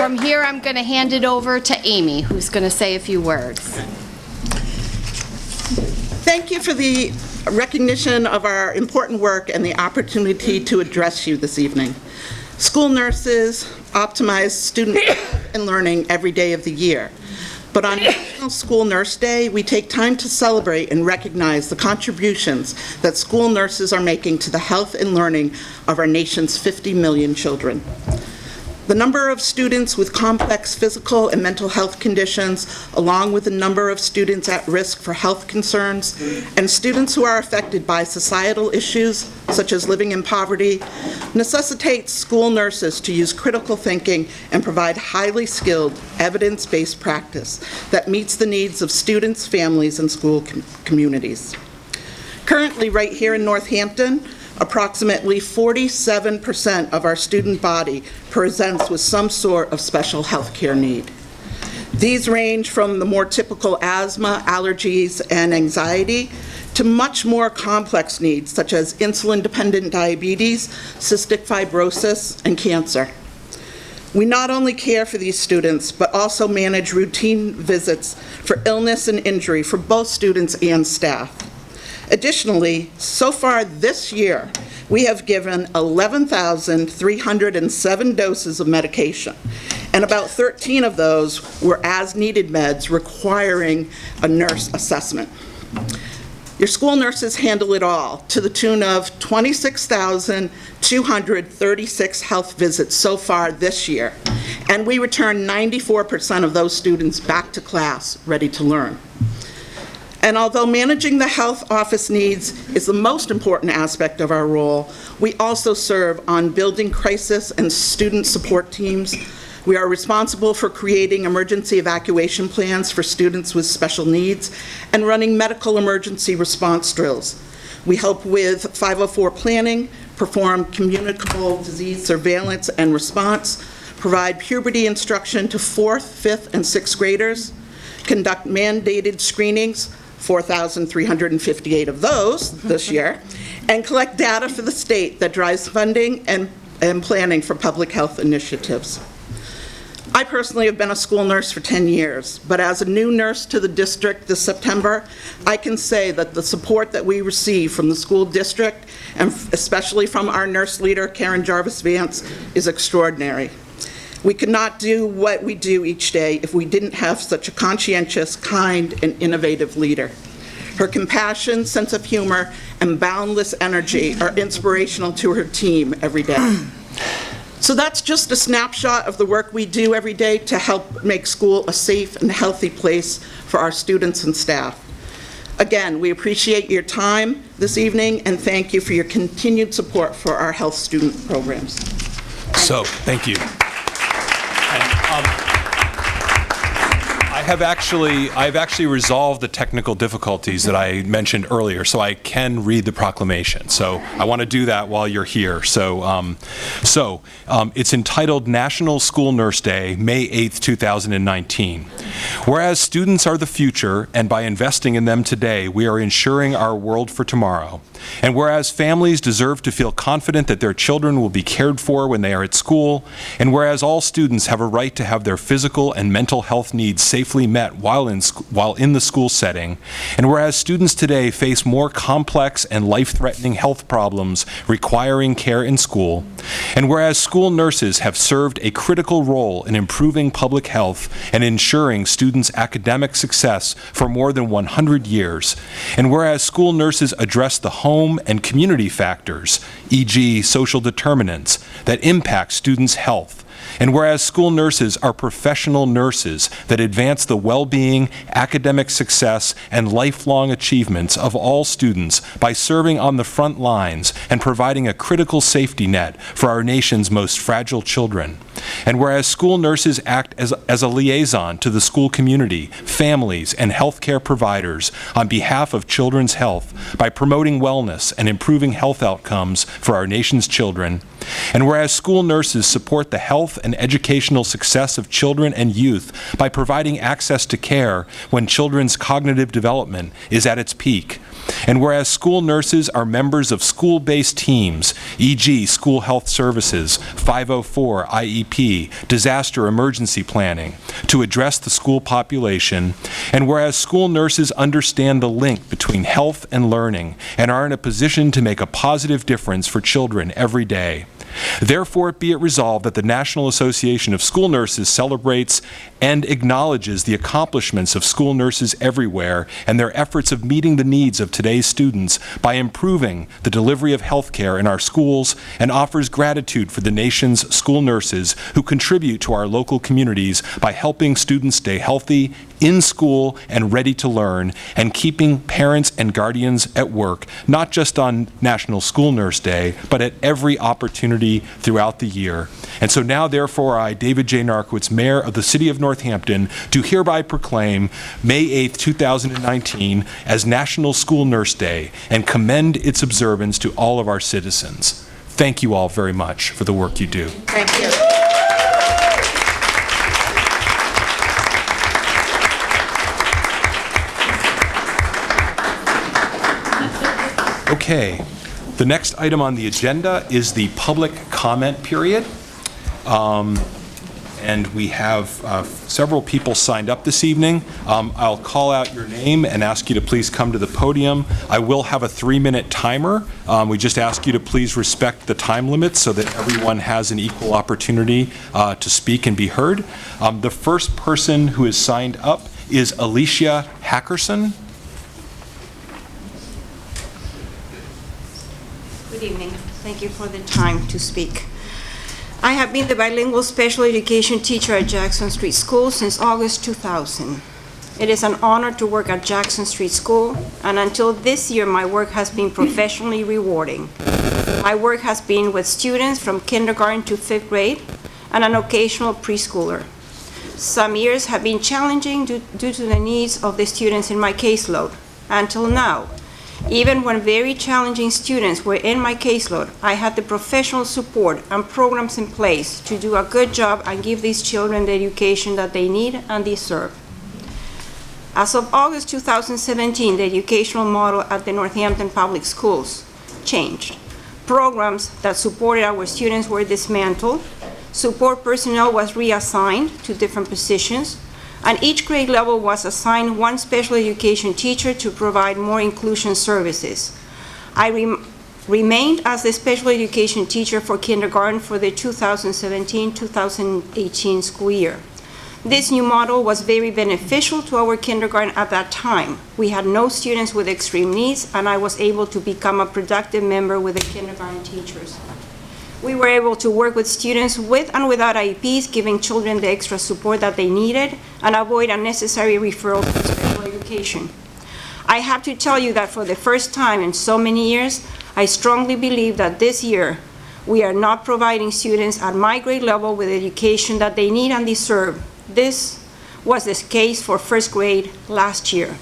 From here, I'm going to hand it over to Amy, who's going to say a few words. Thank you for the recognition of our important work and the opportunity to address you this evening. School nurses optimize student and learning every day of the year. But on National School Nurse Day, we take time to celebrate and recognize the contributions that school nurses are making to the health and learning of our nation's 50 million children. The number of students with complex physical and mental health conditions, along with the number of students at risk for health concerns, and students who are affected by societal issues, such as living in poverty, necessitates school nurses to use critical thinking and provide highly skilled, evidence-based practice that meets the needs of students, families, and school communities. Currently, right here in Northampton, approximately 47% of our student body presents with some sort of special health care need. These range from the more typical asthma, allergies, and anxiety to much more complex needs such as insulin-dependent diabetes, cystic fibrosis, and cancer. We not only care for these students, but also manage routine visits for illness and injury for both students and staff. Additionally, so far this year, we have given 11,307 doses of medication, and about 13 of those were as-needed meds requiring a nurse assessment. Your school nurses handle it all, to the tune of 26,236 health visits so far this year, and we return 94% of those students back to class ready to learn. And although managing the health office needs is the most important aspect of our role, we also serve on building crisis and student support teams. We are responsible for creating emergency evacuation plans for students with special needs and running medical emergency response drills. We help with 504 planning, perform communicable disease surveillance and response, provide puberty instruction to 4th, 5th, and 6th graders, conduct mandated screenings, 4,358 of those this year, and collect data for the state that drives funding and planning for public health initiatives. I personally have been a school nurse for 10 years, but as a new nurse to the district this September, I can say that the support that we receive from the school district, and especially from our nurse leader, Karen Jarvis-Vance, is extraordinary. We could not do what we do each day if we didn't have such a conscientious, kind, and innovative leader. Her compassion, sense of humor, and boundless energy are inspirational to her team every day. So that's just a snapshot of the work we do every day to help make school a safe and healthy place for our students and staff. Again, we appreciate your time this evening and thank you for your continued support for our health student programs. Thank you. I've actually resolved the technical difficulties that I mentioned earlier, so I can read the proclamation. So I want to do that while you're here. It's entitled National School Nurse Day, May 8th, 2019. Whereas students are the future, and by investing in them today, we are ensuring our world for tomorrow. And whereas families deserve to feel confident that their children will be cared for when they are at school, and whereas all students have a right to have their physical and mental health needs safely met while in the school setting, and whereas students today face more complex and life-threatening health problems requiring care in school, and whereas school nurses have served a critical role in improving public health and ensuring students' academic success for more than 100 years, and whereas school nurses address the home and community factors, e.g. social determinants, that impact students' health, and whereas school nurses are professional nurses that advance the well-being, academic success, and lifelong achievements of all students by serving on the front lines and providing a critical safety net for our nation's most fragile children. And whereas school nurses act as a liaison to the school community, families, and healthcare providers on behalf of children's health by promoting wellness and improving health outcomes for our nation's children. And whereas school nurses support the health and educational success of children and youth by providing access to care when children's cognitive development is at its peak. And whereas school nurses are members of school-based teams, e.g. School Health Services, 504 IEP, Disaster Emergency Planning, to address the school population, and whereas school nurses understand the link between health and learning and are in a position to make a positive difference for children every day. Therefore, be it resolved that the National Association of School Nurses celebrates and acknowledges the accomplishments of school nurses everywhere and their efforts of meeting the needs of today's students by improving the delivery of health care in our schools, and offers gratitude for the nation's school nurses who contribute to our local communities by helping students stay healthy, in school, and ready to learn, and keeping parents and guardians at work, not just on National School Nurse Day, but at every opportunity throughout the year. And so now, therefore, I, David J. Narkowitz, Mayor of the City of Northampton, do hereby proclaim May 8th, 2019 as National School Nurse Day and commend its observance to all of our citizens. Thank you all very much for the work you do. Thank you. Okay, the next item on the agenda is the public comment period. And we have several people signed up this evening. I'll call out your name and ask you to please come to the podium. I will have a 3-minute timer. We just ask you to please respect the time limit so that everyone has an equal opportunity to speak and be heard. The first person who is signed up is Alicia Hackerson. Good evening. Thank you for the time to speak. I have been the bilingual special education teacher at Jackson Street School since August 2000. It is an honor to work at Jackson Street School, and until this year, my work has been professionally rewarding. My work has been with students from kindergarten to 5th grade and an occasional preschooler. Some years have been challenging due to the needs of the students in my caseload. Until now, even when very challenging students were in my caseload, I had the professional support and programs in place to do a good job and give these children the education that they need and deserve. As of August 2017, the educational model at the Northampton Public Schools changed. Programs that supported our students were dismantled, support personnel was reassigned to different positions, and each grade level was assigned one special education teacher to provide more inclusion services. I remained as the special education teacher for kindergarten for the 2017-2018 school year. This new model was very beneficial to our kindergarten at that time. We had no students with extreme needs, and I was able to become a productive member with the kindergarten teachers. We were able to work with students with and without IEPs, giving children the extra support that they needed and avoid unnecessary referral to special education. I have to tell you that for the first time in so many years, I strongly believe that this year we are not providing students at my grade level with education that they need and deserve. This was the case for 1st grade last year.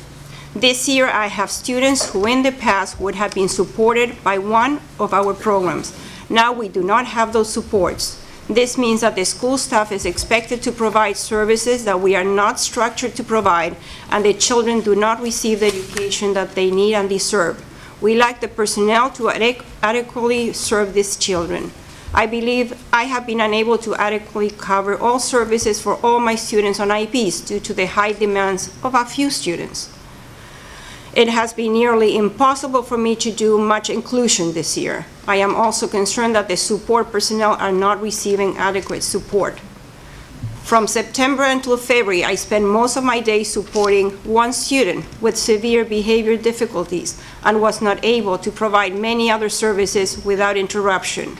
This year I have students who in the past would have been supported by one of our programs. Now we do not have those supports. This means that the school staff is expected to provide services that we are not structured to provide, and the children do not receive the education that they need and deserve. We lack the personnel to adequately serve these children. I believe I have been unable to adequately cover all services for all my students on IEPs due to the high demands of a few students. It has been nearly impossible for me to do much inclusion this year. I am also concerned that the support personnel are not receiving adequate support. From September until February, I spent most of my days supporting one student with severe behavior difficulties and was not able to provide many other services without interruption.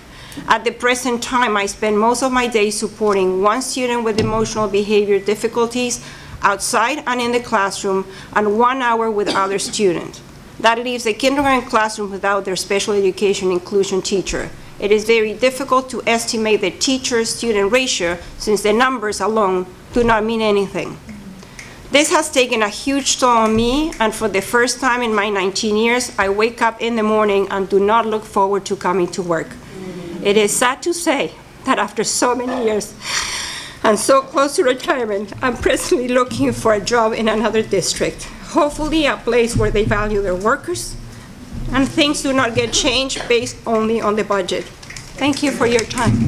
At the present time, I spend most of my days supporting one student with emotional behavior difficulties outside and in the classroom, and 1 hour with other students. That leaves the kindergarten classroom without their special education inclusion teacher. It is very difficult to estimate the teacher-student ratio since the numbers alone do not mean anything. This has taken a huge toll on me, and for the first time in my 19 years, I wake up in the morning and do not look forward to coming to work. It is sad to say that after so many years, and so close to retirement, I'm presently looking for a job in another district. Hopefully a place where they value their workers and things do not get changed based only on the budget. Thank you for your time.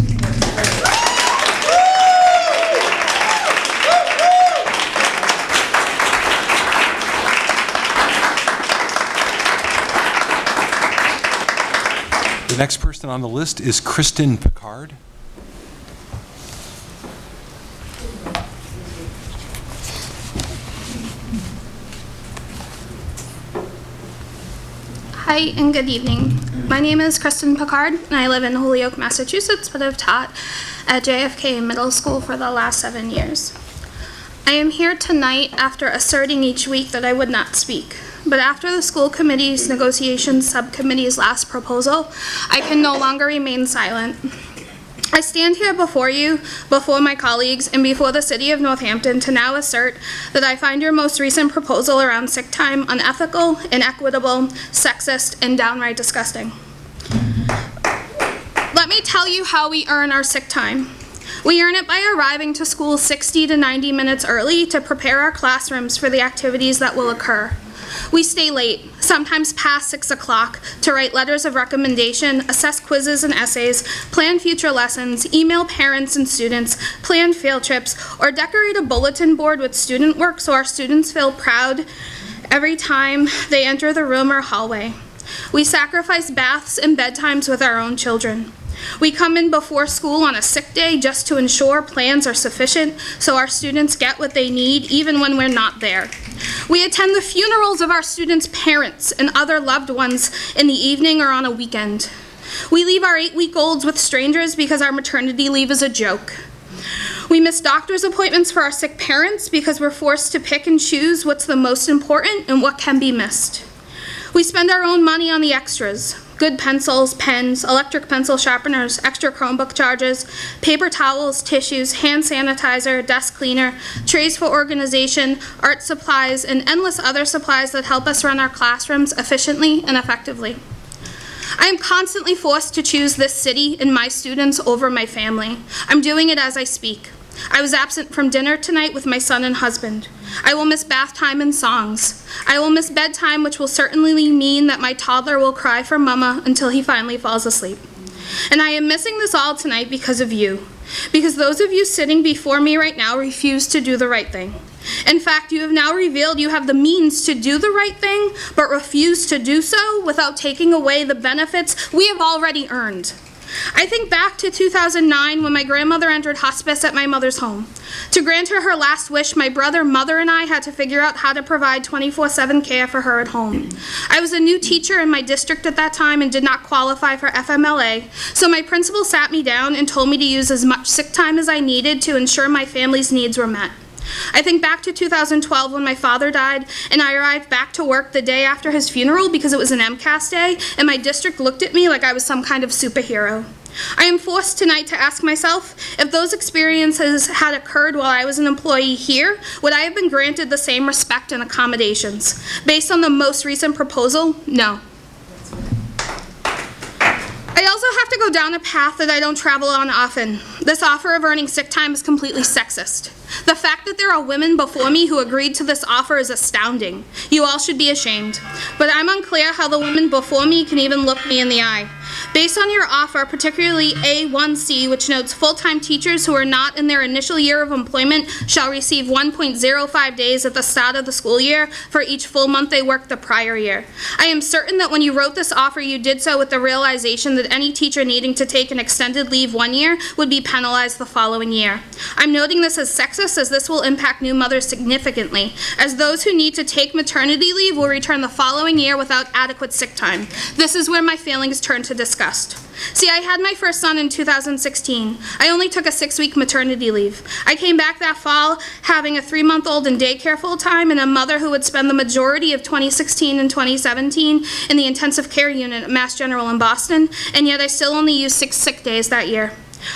The next person on the list is Kristen Picard. Hi and good evening. My name is Kristen Picard and I live in Holyoke, Massachusetts, but I've taught at JFK Middle School for the last 7 years. I am here tonight after asserting each week that I would not speak, but after the school committee's negotiations subcommittee's last proposal, I can no longer remain silent. I stand here before you, before my colleagues, and before the City of Northampton to now assert that I find your most recent proposal around sick time unethical, inequitable, sexist, and downright disgusting. Let me tell you how we earn our sick time. We earn it by arriving to school 60 to 90 minutes early to prepare our classrooms for the activities that will occur. We stay late, sometimes past 6 o'clock, to write letters of recommendation, assess quizzes and essays, plan future lessons, email parents and students, plan field trips, or decorate a bulletin board with student work so our students feel proud every time they enter the room or hallway. We sacrifice baths and bedtimes with our own children. We come in before school on a sick day just to ensure plans are sufficient so our students get what they need even when we're not there. We attend the funerals of our students' parents and other loved ones in the evening or on a weekend. We leave our 8-week-olds with strangers because our maternity leave is a joke. We miss doctor's appointments for our sick parents because we're forced to pick and choose what's the most important and what can be missed. We spend our own money on the extras. Good pencils, pens, electric pencil sharpeners, extra Chromebook chargers, paper towels, tissues, hand sanitizer, desk cleaner, trays for organization, art supplies, and endless other supplies that help us run our classrooms efficiently and effectively. I am constantly forced to choose this city and my students over my family. I'm doing it as I speak. I was absent from dinner tonight with my son and husband. I will miss bath time and songs. I will miss bedtime, which will certainly mean that my toddler will cry for mama until he finally falls asleep. And I am missing this all tonight because of you. Because those of you sitting before me right now refuse to do the right thing. In fact, you have now revealed you have the means to do the right thing, but refuse to do so without taking away the benefits we have already earned. I think back to 2009 when my grandmother entered hospice at my mother's home. To grant her her last wish, my brother, mother, and I had to figure out how to provide 24/7 care for her at home. I was a new teacher in my district at that time and did not qualify for FMLA, so my principal sat me down and told me to use as much sick time as I needed to ensure my family's needs were met. I think back to 2012 when my father died and I arrived back to work the day after his funeral because it was an MCAS day and my district looked at me like I was some kind of superhero. I am forced tonight to ask myself, if those experiences had occurred while I was an employee here, would I have been granted the same respect and accommodations? Based on the most recent proposal, no. I also have to go down a path that I don't travel on often. This offer of earning sick time is completely sexist. The fact that there are women before me who agreed to this offer is astounding. You all should be ashamed. But I'm unclear how the women before me can even look me in the eye. Based on your offer, particularly A1C, which notes full-time teachers who are not in their initial year of employment shall receive 1.05 days at the start of the school year for each full month they worked the prior year. I am certain that when you wrote this offer, you did so with the realization that any teacher needing to take an extended leave one year would be penalized the following year. I'm noting this as sexist as this will impact new mothers significantly, as those who need to take maternity leave will return the following year without adequate sick time. This is where my feelings turn to disgust. See, I had my first son in 2016. I only took a 6-week maternity leave. I came back that fall having a 3-month-old in daycare full-time and a mother who would spend the majority of 2016 and 2017 in the intensive care unit at Mass General in Boston, and yet I still only used 6 sick days that year.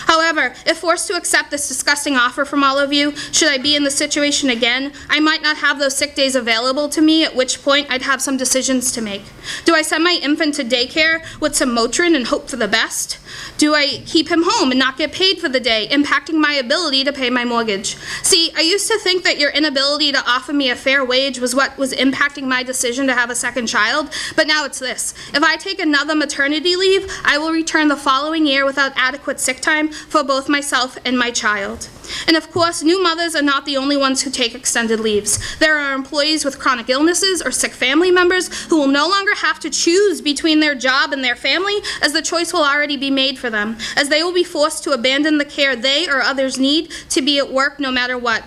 However, if forced to accept this disgusting offer from all of you, should I be in this situation again, I might not have those sick days available to me, at which point I'd have some decisions to make. Do I send my infant to daycare with some Motrin and hope for the best? Do I keep him home and not get paid for the day, impacting my ability to pay my mortgage? See, I used to think that your inability to offer me a fair wage was what was impacting my decision to have a second child, but now it's this. If I take another maternity leave, I will return the following year without adequate sick time for both myself and my child. And of course, new mothers are not the only ones who take extended leaves. There are employees with chronic illnesses or sick family members who will no longer have to choose between their job and their family, as the choice will already be made for them, as they will be forced to abandon the care they or others need to be at work no matter what.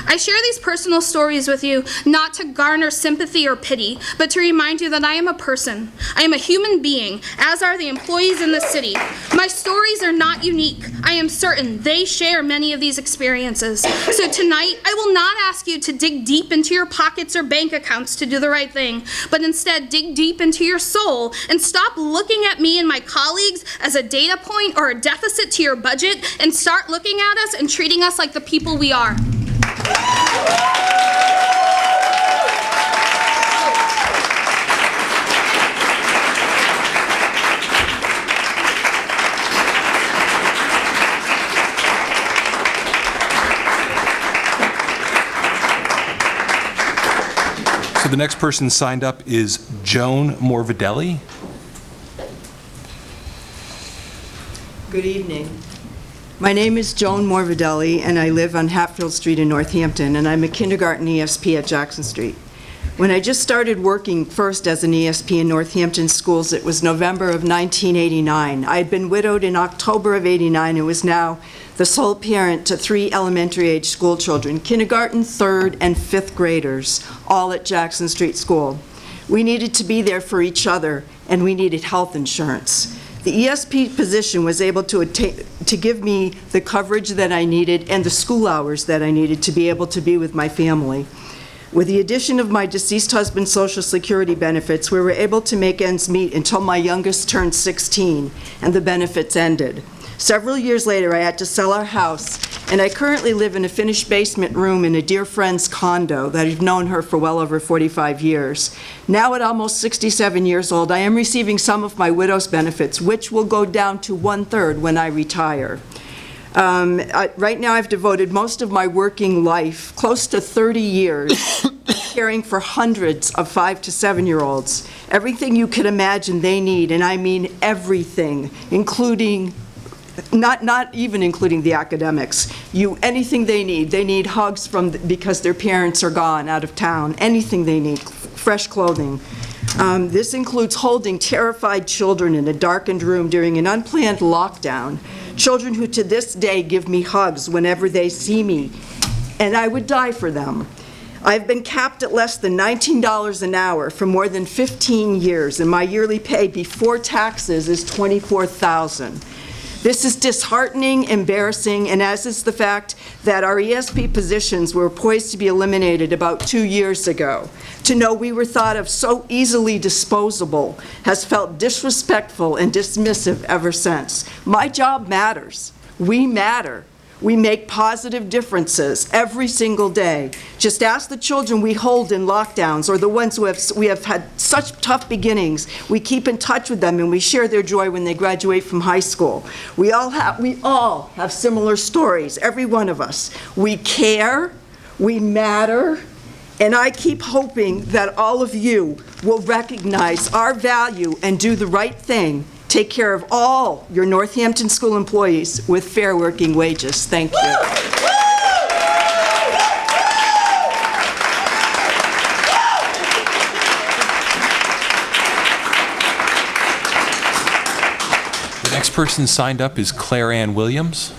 I share these personal stories with you not to garner sympathy or pity, but to remind you that I am a person. I am a human being, as are the employees in the city. My stories are not unique. I am certain they share many of these experiences. So tonight, I will not ask you to dig deep into your pockets or bank accounts to do the right thing, but instead dig deep into your soul and stop looking at me and my colleagues as a data point or a deficit to your budget, and start looking at us and treating us like the people we are. So the next person signed up is Joan Morvidelli. Good evening. My name is Joan Morvidelli, and I live on Hatfield Street in Northampton, and I'm a kindergarten ESP at Jackson Street. When I just started working first as an ESP in Northampton schools, it was November of 1989. I had been widowed in October of '89 and was now the sole parent to 3 elementary age school children, kindergarten, 3rd, and 5th graders, all at Jackson Street School. We needed to be there for each other, and we needed health insurance. The ESP position was able to give me the coverage that I needed and the school hours that I needed to be able to be with my family. With the addition of my deceased husband's Social Security benefits, we were able to make ends meet until my youngest turned 16 and the benefits ended. Several years later, I had to sell our house, and I currently live in a finished basement room in a dear friend's condo that I've known her for well over 45 years. Now at almost 67 years old, I am receiving some of my widow's benefits, which will go down to 1/3 when I retire. Right now, I've devoted most of my working life, close to 30 years, caring for hundreds of 5 to 7-year-olds. Everything you could imagine they need, and I mean everything, including not even including the academics. Anything they need. They need hugs because their parents are gone out of town. Anything they need, fresh clothing. This includes holding terrified children in a darkened room during an unplanned lockdown. Children who to this day give me hugs whenever they see me, and I would die for them. I've been capped at less than $19 an hour for more than 15 years, and my yearly pay before taxes is $24,000. This is disheartening, embarrassing, and as is the fact that our ESP positions were poised to be eliminated about 2 years ago. To know we were thought of so easily disposable has felt disrespectful and dismissive ever since. My job matters. We matter. We make positive differences every single day. Just ask the children we hold in lockdowns, or the ones who we have had such tough beginnings. We keep in touch with them and we share their joy when they graduate from high school. We all have similar stories, every one of us. We care, we matter, and I keep hoping that all of you will recognize our value and do the right thing. Take care of all your Northampton school employees with fair working wages. Thank you. The next person signed up is Claire Ann Williams.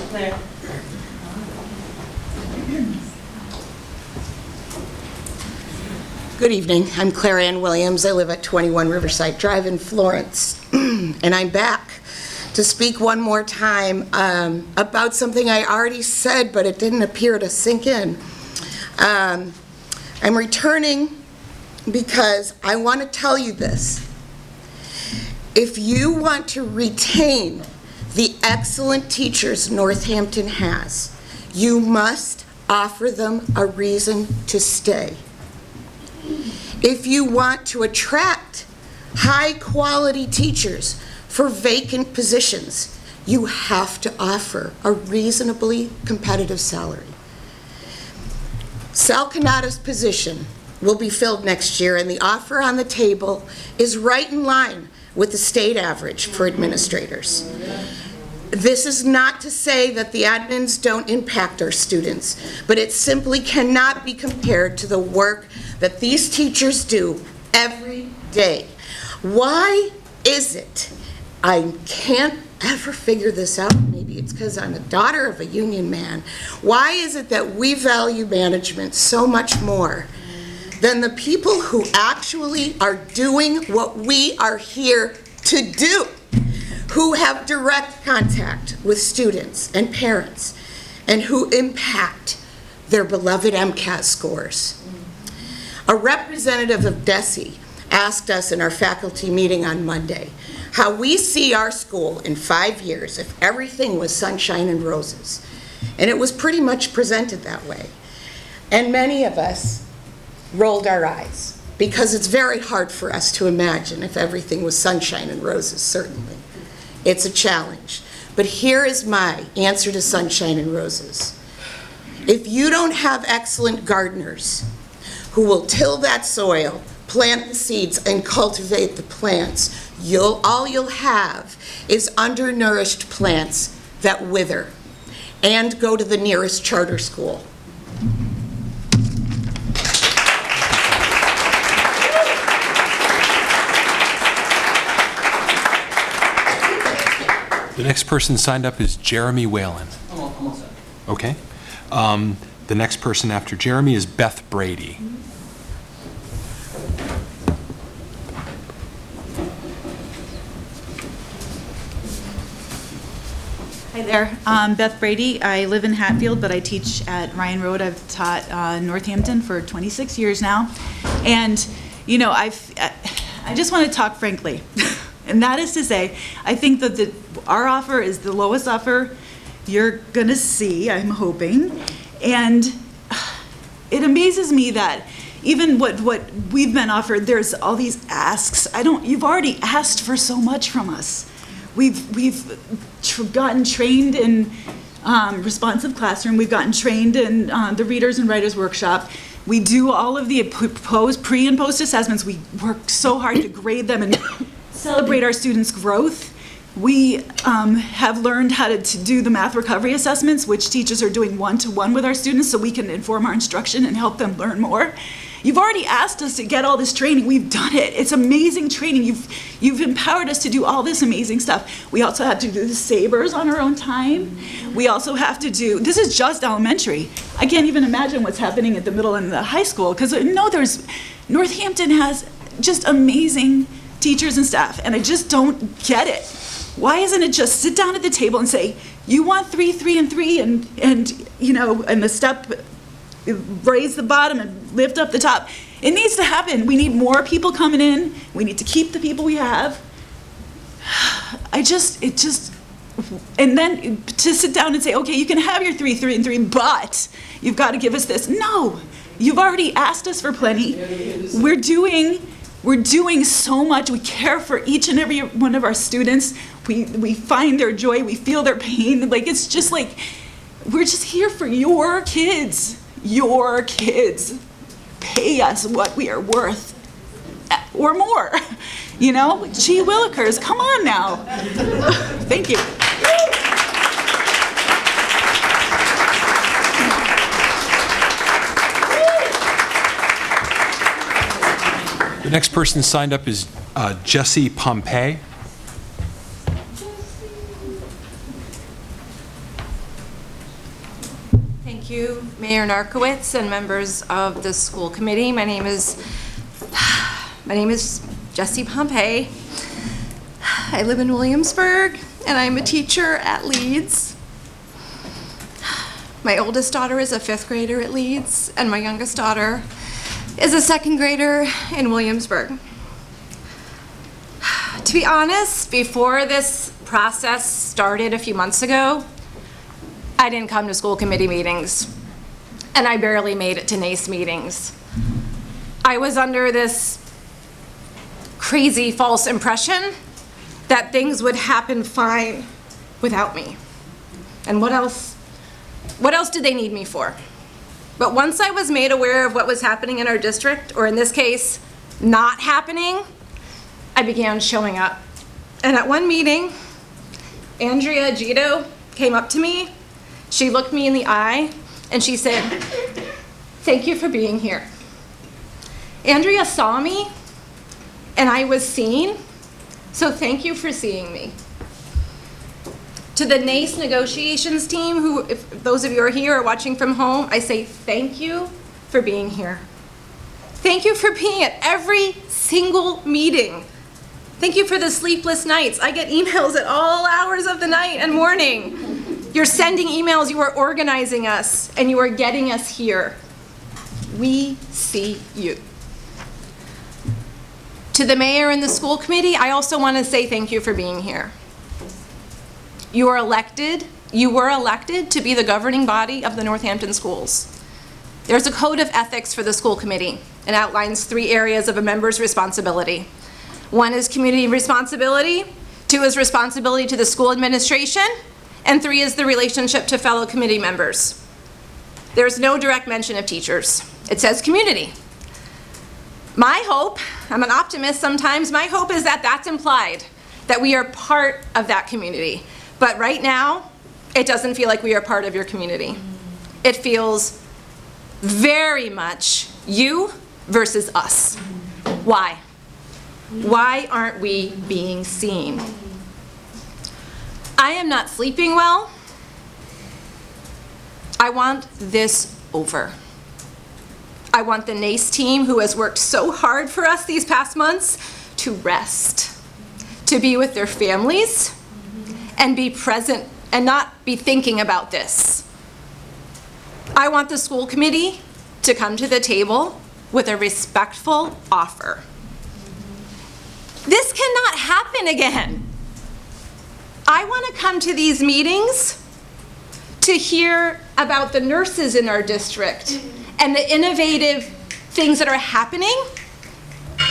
Claire. Good evening. I'm Claire Ann Williams. I live at 21 Riverside Drive in Florence. And I'm back to speak one more time about something I already said, but it didn't appear to sink in. I'm returning because I want to tell you this. If you want to retain the excellent teachers Northampton has, you must offer them a reason to stay. If you want to attract high-quality teachers for vacant positions, you have to offer a reasonably competitive salary. Sal Canada's position will be filled next year, and the offer on the table is right in line with the state average for administrators. This is not to say that the admins don't impact our students, but it simply cannot be compared to the work that these teachers do every day. Why is it? I can't ever figure this out. Maybe it's because I'm a daughter of a union man. Why is it that we value management so much more than the people who actually are doing what we are here to do, who have direct contact with students and parents, and who impact their beloved MCAS scores? A representative of DESE asked us in our faculty meeting on Monday how we see our school in 5 years if everything was sunshine and roses. And it was pretty much presented that way. And many of us rolled our eyes, because it's very hard for us to imagine if everything was sunshine and roses, certainly. It's a challenge. But here is my answer to sunshine and roses. If you don't have excellent gardeners who will till that soil, plant the seeds, and cultivate the plants, all you'll have is undernourished plants that wither and go to the nearest charter school. The next person signed up is Jeremy Whalen. I'm all set. Okay. The next person after Jeremy is Beth Brady. Hi there, I'm Beth Brady. I live in Hatfield, but I teach at Ryan Road. I've taught Northampton for 26 years now. And, you know, I just want to talk frankly. And that is to say, I think that our offer is the lowest offer you're going to see, I'm hoping. And it amazes me that even what we've been offered, there's all these asks. You've already asked for so much from us. We've gotten trained in responsive classroom. We've gotten trained in the Readers and Writers Workshop. We do all of the pre and post assessments. We work so hard to grade them and celebrate our students' growth. We have learned how to do the math recovery assessments, which teachers are doing one-to-one with our students so we can inform our instruction and help them learn more. You've already asked us to get all this training. We've done it. It's amazing training. You've empowered us to do all this amazing stuff. We also have to do the sabers on our own time. We also have to do, this is just elementary. I can't even imagine what's happening at the middle and the high school, because Northampton has just amazing teachers and staff, and I just don't get it. Why isn't it just sit down at the table and say, you want 3, 3, and 3, and you know, and the step, raise the bottom and lift up the top. It needs to happen. We need more people coming in. We need to keep the people we have. And then to sit down and say, okay, you can have your 3, 3, and 3, but you've got to give us this. No, you've already asked us for plenty. We're doing so much. We care for each and every one of our students. We find their joy. We feel their pain. Like, it's just like, we're just here for your kids. Your kids. Pay us what we are worth, or more. You know, gee willikers, come on now. Thank you. The next person signed up is Jesse Pompey. Thank you, Mayor Narkowitz and members of the school committee. My name is Jessie Pompey. I live in Williamsburg, and I'm a teacher at Leeds. My oldest daughter is a 5th grader at Leeds, and my youngest daughter is a 2nd grader in Williamsburg. To be honest, before this process started a few months ago, I didn't come to school committee meetings, and I barely made it to NACE meetings. I was under this crazy false impression that things would happen fine without me. And what else did they need me for? But once I was made aware of what was happening in our district, or in this case, not happening, I began showing up. And at one meeting, Andrea Gito came up to me, she looked me in the eye, and she said, "Thank you for being here." Andrea saw me, and I was seen, so thank you for seeing me. To the NACE negotiations team, who, if those of you are here or watching from home, I say thank you for being here. Thank you for being at every single meeting. Thank you for the sleepless nights. I get emails at all hours of the night and morning. You're sending emails, you are organizing us, and you are getting us here. We see you. To the mayor and the school committee, I also want to say thank you for being here. You were elected to be the governing body of the Northampton schools. There's a code of ethics for the school committee and outlines 3 areas of a member's responsibility. 1 is community responsibility, 2 is responsibility to the school administration, and 3 is the relationship to fellow committee members. There's no direct mention of teachers. It says community. My hope, I'm an optimist sometimes, my hope is that that's implied, that we are part of that community. But right now, it doesn't feel like we are part of your community. It feels very much you versus us. Why? Why aren't we being seen? I am not sleeping well. I want this over. I want the NACE team, who has worked so hard for us these past months, to rest, to be with their families, and be present and not be thinking about this. I want the school committee to come to the table with a respectful offer. This cannot happen again. I want to come to these meetings to hear about the nurses in our district and the innovative things that are happening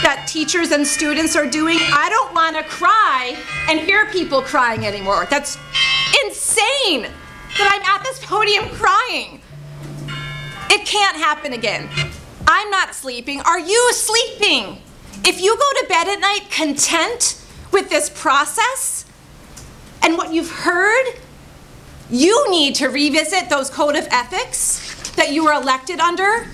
that teachers and students are doing. I don't want to cry and hear people crying anymore. That's insane that I'm at this podium crying. It can't happen again. I'm not sleeping. Are you sleeping? If you go to bed at night content with this process and what you've heard, you need to revisit those code of ethics that you were elected under,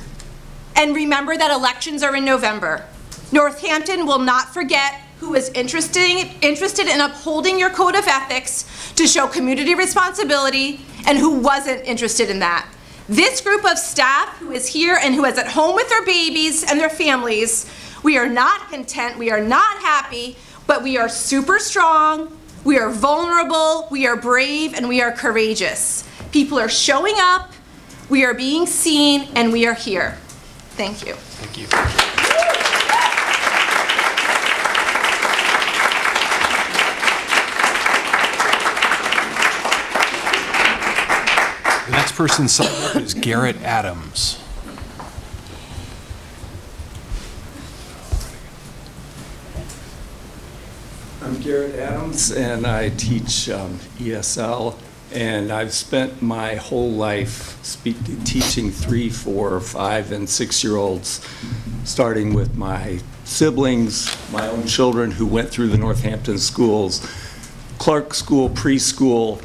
and remember that elections are in November. Northampton will not forget who is interested in upholding your code of ethics to show community responsibility and who wasn't interested in that. This group of staff who is here and who is at home with their babies and their families, we are not content, we are not happy, but we are super strong, we are vulnerable, we are brave, and we are courageous. People are showing up, we are being seen, and we are here. Thank you. Thank you. The next person signed up is Garrett Adams. I'm Garrett Adams, and I teach ESL, and I've spent my whole life teaching 3, 4, 5, and 6-year-olds, starting with my siblings, my own children who went through the Northampton schools, Clark School, preschool,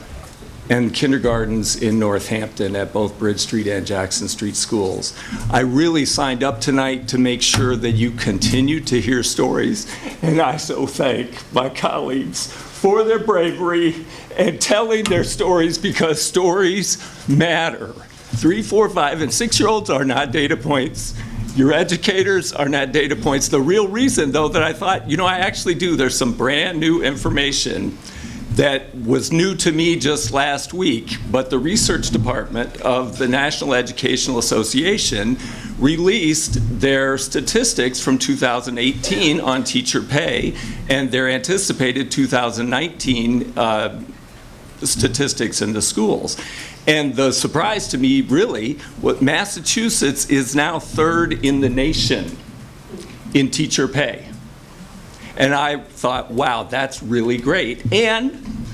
and kindergartens in Northampton at both Bridge Street and Jackson Street schools. I really signed up tonight to make sure that you continue to hear stories, and I so thank my colleagues for their bravery and telling their stories, because stories matter. 3, 4, 5, and 6-year-olds are not data points. Your educators are not data points. The real reason, though, that I thought, I actually do, there's some brand new information that was new to me just last week, but the research department of the National Educational Association released their statistics from 2018 on teacher pay and their anticipated 2019 statistics in the schools. And the surprise to me, really, Massachusetts is now 3rd in the nation in teacher pay. And I thought, wow, that's really great. And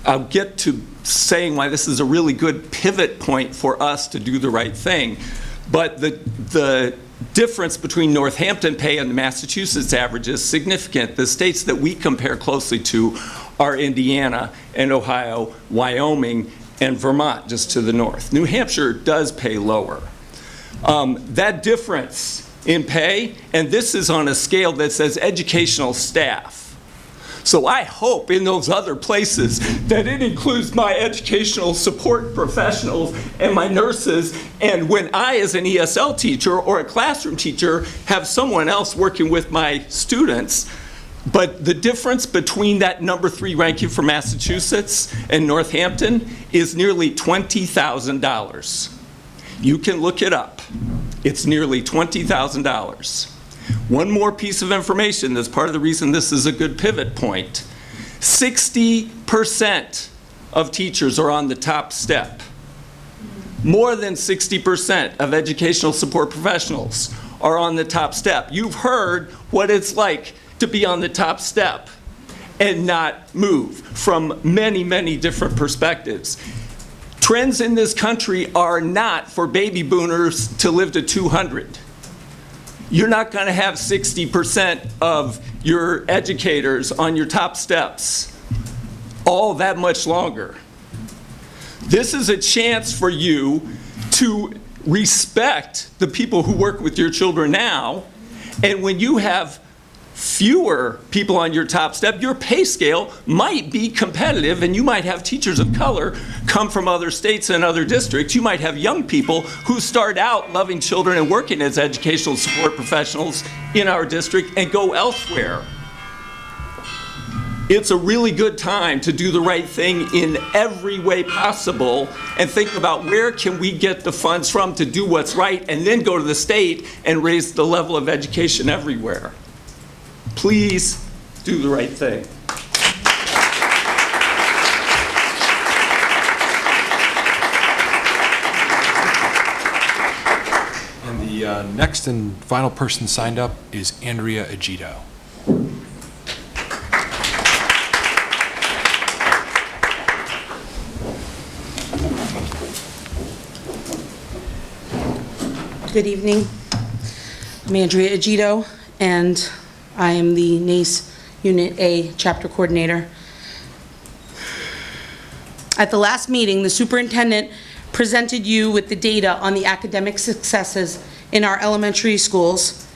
I'll get to saying why this is a really good pivot point for us to do the right thing. But the difference between Northampton pay and the Massachusetts average is significant. The states that we compare closely to are Indiana and Ohio, Wyoming, and Vermont, just to the north. New Hampshire does pay lower. That difference in pay, and this is on a scale that says educational staff. So I hope in those other places that it includes my educational support professionals and my nurses, and when I, as an ESL teacher or a classroom teacher, have someone else working with my students. But the difference between that number 3 ranking for Massachusetts and Northampton is nearly $20,000. You can look it up. It's nearly $20,000. One more piece of information that's part of the reason this is a good pivot point. 60% of teachers are on the top step. More than 60% of educational support professionals are on the top step. You've heard what it's like to be on the top step and not move from many, many different perspectives. Trends in this country are not for baby boomers to live to 200. You're not going to have 60% of your educators on your top steps all that much longer. This is a chance for you to respect the people who work with your children now, and when you have fewer people on your top step, your pay scale might be competitive, and you might have teachers of color come from other states and other districts. You might have young people who start out loving children and working as educational support professionals in our district and go elsewhere. It's a really good time to do the right thing in every way possible and think about where can we get the funds from to do what's right, and then go to the state and raise the level of education everywhere. Please do the right thing. And the next and final person signed up is Andrea Agito. Good evening. I'm Andrea Agito, and I am the NACE Unit A Chapter Coordinator. At the last meeting, the superintendent presented you with the data on the academic successes in our elementary schools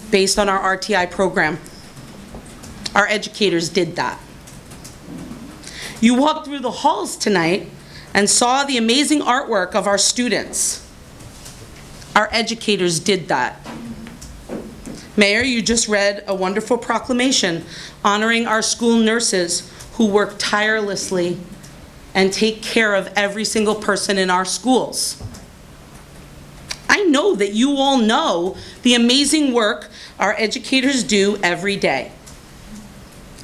based on our RTI program. Our educators did that. You walked through the halls tonight and saw the amazing artwork of our students. Our educators did that. Mayor, you just read a wonderful proclamation honoring our school nurses who work tirelessly and take care of every single person in our schools. I know that you all know the amazing work our educators do every day.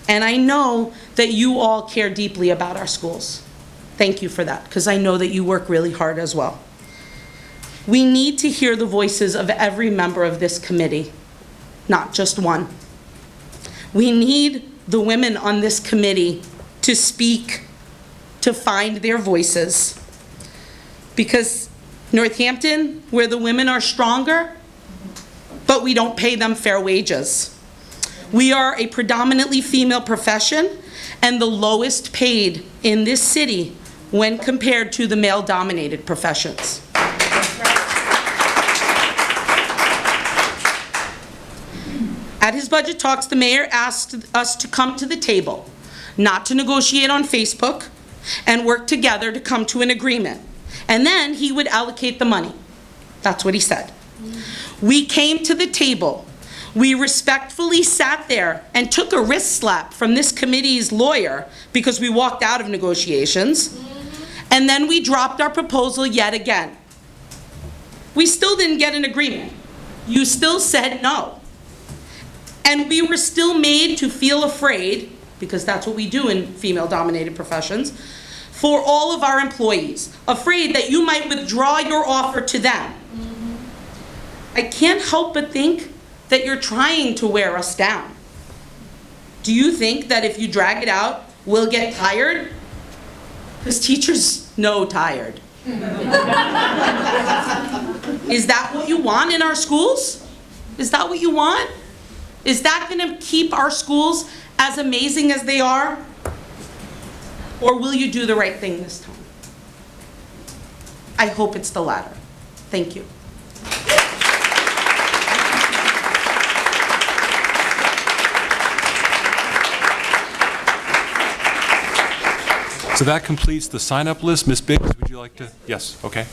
And I know that you all care deeply about our schools. Thank you for that, because I know that you work really hard as well. We need to hear the voices of every member of this committee, not just one. We need the women on this committee to speak, to find their voices. Because Northampton, where the women are stronger, but we don't pay them fair wages. We are a predominantly female profession and the lowest paid in this city when compared to the male-dominated professions. At his budget talks, the mayor asked us to come to the table, not to negotiate on Facebook, and work together to come to an agreement. And then he would allocate the money. That's what he said. We came to the table. We respectfully sat there and took a wrist slap from this committee's lawyer because we walked out of negotiations. And then we dropped our proposal yet again. We still didn't get an agreement. You still said no. And we were still made to feel afraid, because that's what we do in female-dominated professions, for all of our employees, afraid that you might withdraw your offer to them. I can't help but think that you're trying to wear us down. Do you think that if you drag it out, we'll get tired? Because teachers know tired. Is that what you want in our schools? Is that what you want? Is that going to keep our schools as amazing as they are? Or will you do the right thing this time? I hope it's the latter. Thank you. So that completes the sign-up list. Ms. Biggs, would you like to? Yes, okay.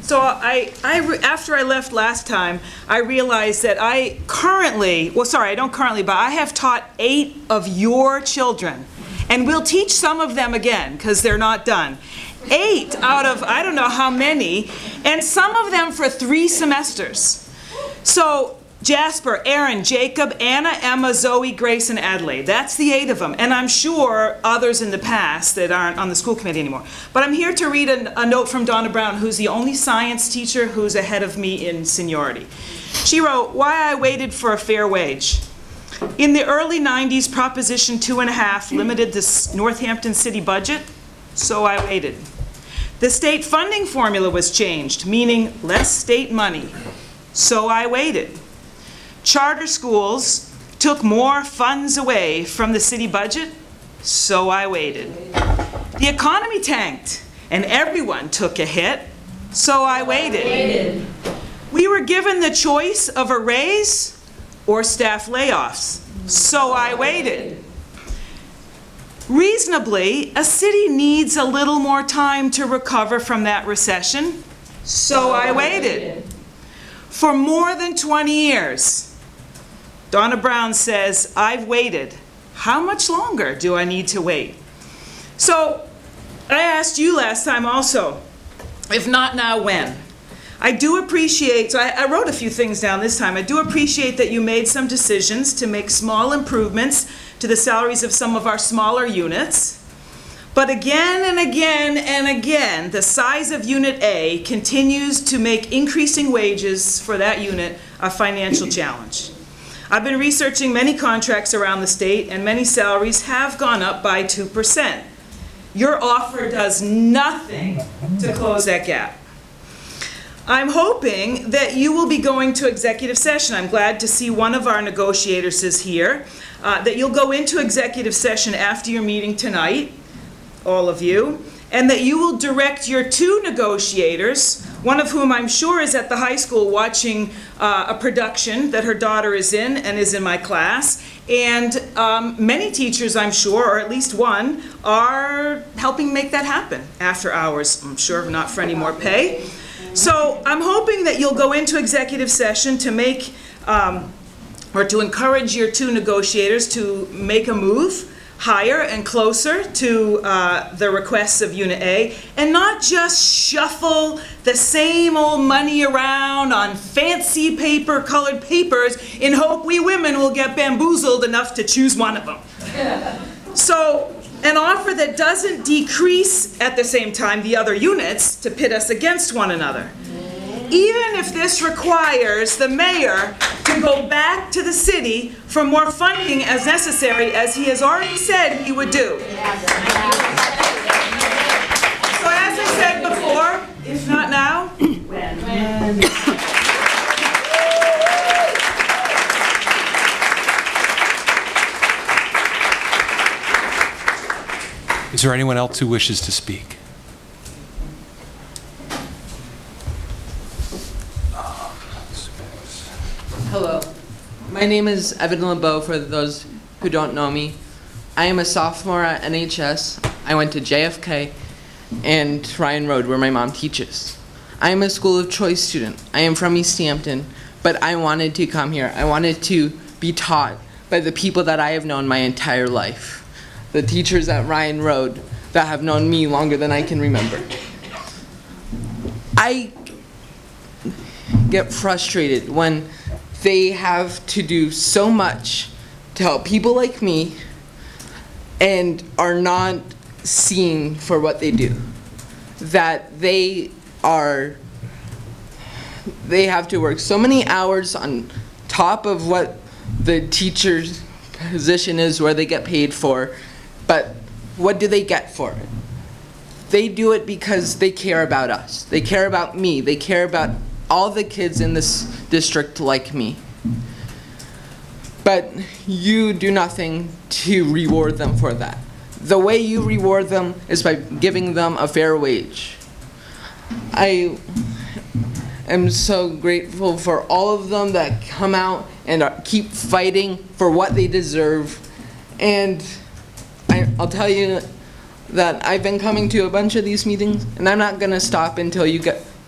So after I left last time, I realized that I don't currently, but I have taught 8 of your children. And we'll teach some of them again, because they're not done. 8 out of I don't know how many, and some of them for 3 semesters. So Jasper, Aaron, Jacob, Anna, Emma, Zoe, Grace, and Adelaide. That's the 8 of them. And I'm sure others in the past that aren't on the school committee anymore. But I'm here to read a note from Donna Brown, who's the only science teacher who's ahead of me in seniority. She wrote, "Why I waited for a fair wage. In the early 90s, Proposition 2.5 limited the Northampton city budget, so I waited. The state funding formula was changed, meaning less state money, so I waited. Charter schools took more funds away from the city budget, so I waited. The economy tanked, and everyone took a hit, so I waited. We were given the choice of a raise or staff layoffs, so I waited. Reasonably, a city needs a little more time to recover from that recession, so I waited. For more than 20 years, Donna Brown says, I've waited. How much longer do I need to wait? So I asked you last time also, if not now, when? I do appreciate, so I wrote a few things down this time. I do appreciate that you made some decisions to make small improvements to the salaries of some of our smaller units. But again and again and again, the size of Unit A continues to make increasing wages for that unit a financial challenge. I've been researching many contracts around the state, and many salaries have gone up by 2%. Your offer does nothing to close that gap. I'm hoping that you will be going to executive session. I'm glad to see one of our negotiators is here. That you'll go into executive session after your meeting tonight, all of you, and that you will direct your 2 negotiators, one of whom I'm sure is at the high school watching a production that her daughter is in and is in my class, and many teachers, I'm sure, or at least one, are helping make that happen after hours, I'm sure, not for any more pay. So I'm hoping that you'll go into executive session to make, or to encourage your 2 negotiators to make a move higher and closer to the requests of Unit A, and not just shuffle the same old money around on fancy colored papers in hope we women will get bamboozled enough to choose one of them. So an offer that doesn't decrease at the same time the other units to pit us against one another. Even if this requires the mayor to go back to the city for more funding as necessary, as he has already said he would do. So as I said before, if not now, when? Is there anyone else who wishes to speak? Hello, my name is Evan LeBeau, for those who don't know me. I am a sophomore at NHS. I went to JFK and Ryan Road, where my mom teaches. I am a school of choice student. I am from East Hampton, but I wanted to come here. I wanted to be taught by the people that I have known my entire life. The teachers at Ryan Road that have known me longer than I can remember. I get frustrated when they have to do so much to help people like me and are not seen for what they do. That they have to work so many hours on top of what the teachers position is where they get paid for, but what do they get for it? They do it because they care about us. They care about me. They care about all the kids in this district like me. But you do nothing to reward them for that. The way you reward them is by giving them a fair wage. I am so grateful for all of them that come out and keep fighting for what they deserve. And I'll tell you that I've been coming to a bunch of these meetings, and I'm not going to stop until you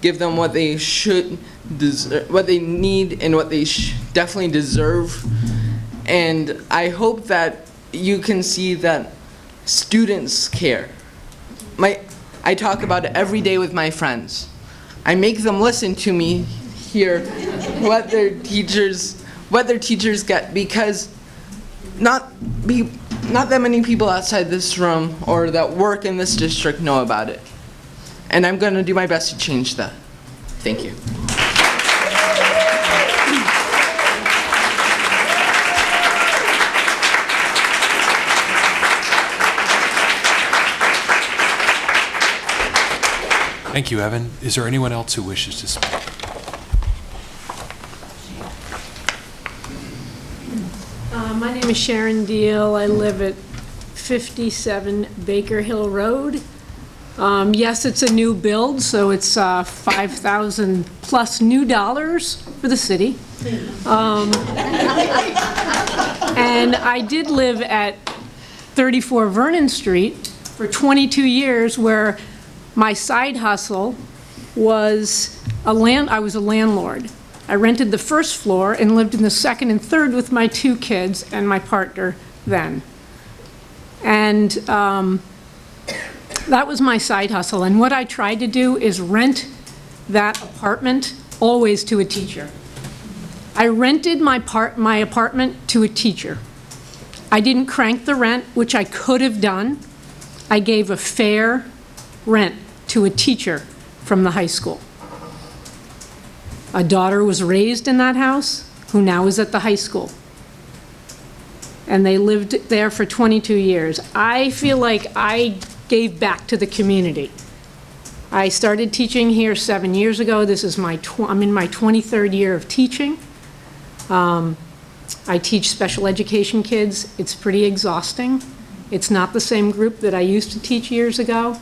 give them what they should deserve, what they need, and what they definitely deserve. And I hope that you can see that students care. I talk about it every day with my friends. I make them listen to me, hear what their teachers get, because not that many people outside this room or that work in this district know about it. And I'm going to do my best to change that. Thank you. Thank you, Evan. Is there anyone else who wishes to speak? My name is Sharon Deal. I live at 57 Baker Hill Road. Yes, it's a new build, so it's $5,000 plus new dollars for the city. And I did live at 34 Vernon Street for 22 years, where my side hustle was I was a landlord. I rented the first floor and lived in the second and third with my 2 kids and my partner then. And that was my side hustle. And what I tried to do is rent that apartment always to a teacher. I rented my apartment to a teacher. I didn't crank the rent, which I could have done. I gave a fair rent to a teacher from the high school. A daughter was raised in that house, who now is at the high school. And they lived there for 22 years. I feel like I gave back to the community. I started teaching here 7 years ago. This is I'm in my 23rd year of teaching. I teach special education kids. It's pretty exhausting. It's not the same group that I used to teach years ago.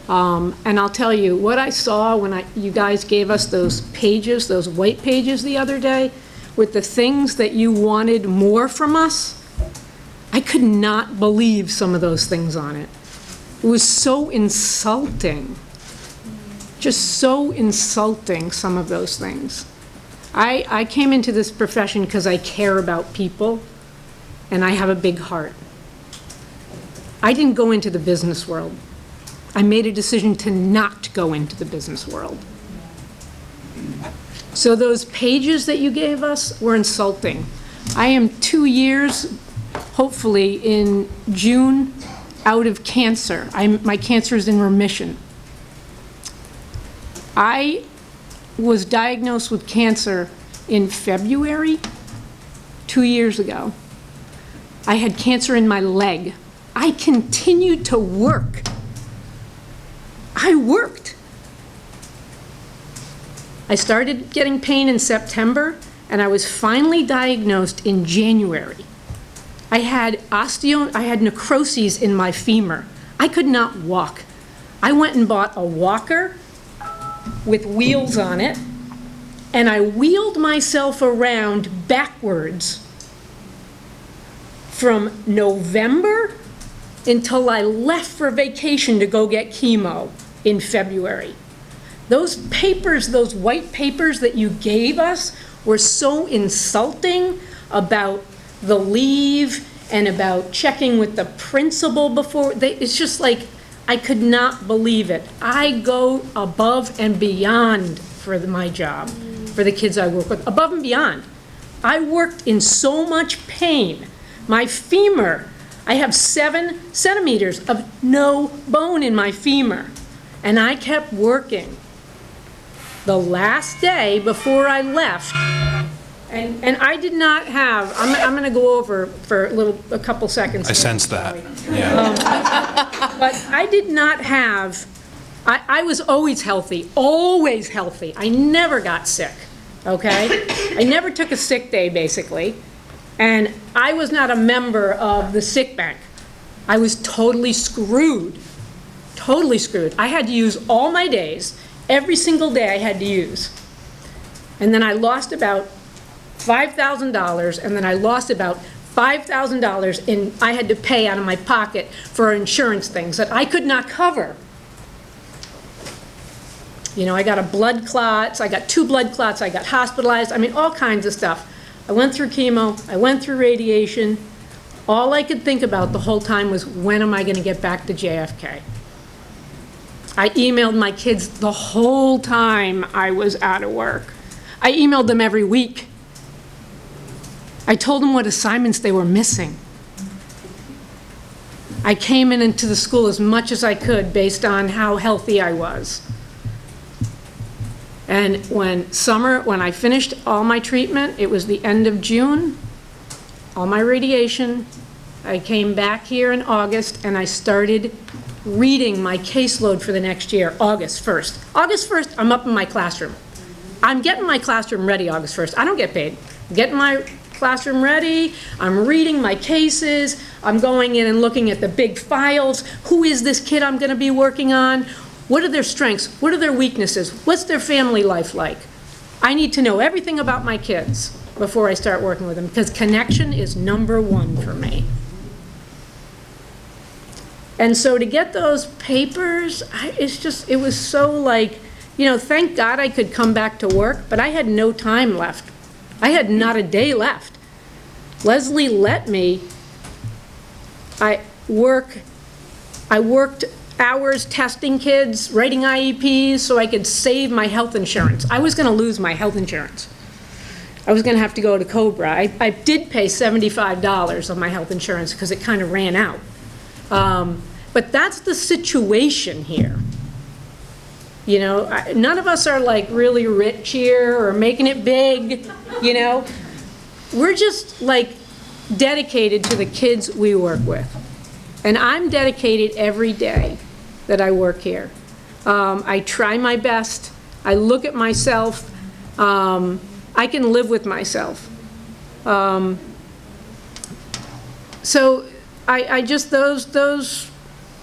And I'll tell you, what I saw when you guys gave us those pages, those white pages the other day, with the things that you wanted more from us, I could not believe some of those things on it. It was so insulting. Just so insulting, some of those things. I came into this profession because I care about people, and I have a big heart. I didn't go into the business world. I made a decision to not go into the business world. So those pages that you gave us were insulting. I am 2 years, hopefully in June, out of cancer. My cancer is in remission. I was diagnosed with cancer in February 2 years ago. I had cancer in my leg. I continued to work. I worked. I started getting pain in September, and I was finally diagnosed in January. I had necroses in my femur. I could not walk. I went and bought a walker with wheels on it, and I wheeled myself around backwards from November until I left for vacation to go get chemo in February. Those papers, those white papers that you gave us were so insulting about the leave and about checking with the principal before. It's just like, I could not believe it. I go above and beyond for my job, for the kids I work with, above and beyond. I worked in so much pain. My femur, I have 7 centimeters of no bone in my femur, and I kept working. The last day before I left, And I did not have, I'm going to go over for a couple seconds. I sense that, yeah. But I did not have, I was always healthy. I never got sick, okay? I never took a sick day, basically. And I was not a member of the sick bank. I was totally screwed. Totally screwed. I had to use all my days. Every single day I had to use. And then I lost about $5,000, and then I lost about $5,000 in, I had to pay out of my pocket for insurance things that I could not cover. You know, I got a blood clots, I got 2 blood clots, I got hospitalized, I mean, all kinds of stuff. I went through chemo, I went through radiation. All I could think about the whole time was, when am I going to get back to JFK? I emailed my kids the whole time I was out of work. I emailed them every week. I told them what assignments they were missing. I came into the school as much as I could based on how healthy I was. And when I finished all my treatment, it was the end of June, all my radiation. I came back here in August and I started reading my caseload for the next year, August 1st. August 1st, I'm up in my classroom. I'm getting my classroom ready August 1st. I don't get paid. I'm getting my classroom ready. I'm reading my cases. I'm going in and looking at the big files. Who is this kid I'm going to be working on? What are their strengths? What are their weaknesses? What's their family life like? I need to know everything about my kids before I start working with them, because connection is #1 for me. And so to get those papers, it was so like, you know, thank God I could come back to work, but I had no time left. I had not a day left. Leslie let me, I worked hours testing kids, writing IEPs so I could save my health insurance. I was going to lose my health insurance. I was going to have to go to Cobra. I did pay $75 of my health insurance because it kind of ran out. But that's the situation here. You know, none of us are like really rich here or making it big, you know. We're just like dedicated to the kids we work with. And I'm dedicated every day that I work here. I try my best. I look at myself. I can live with myself. So I just, those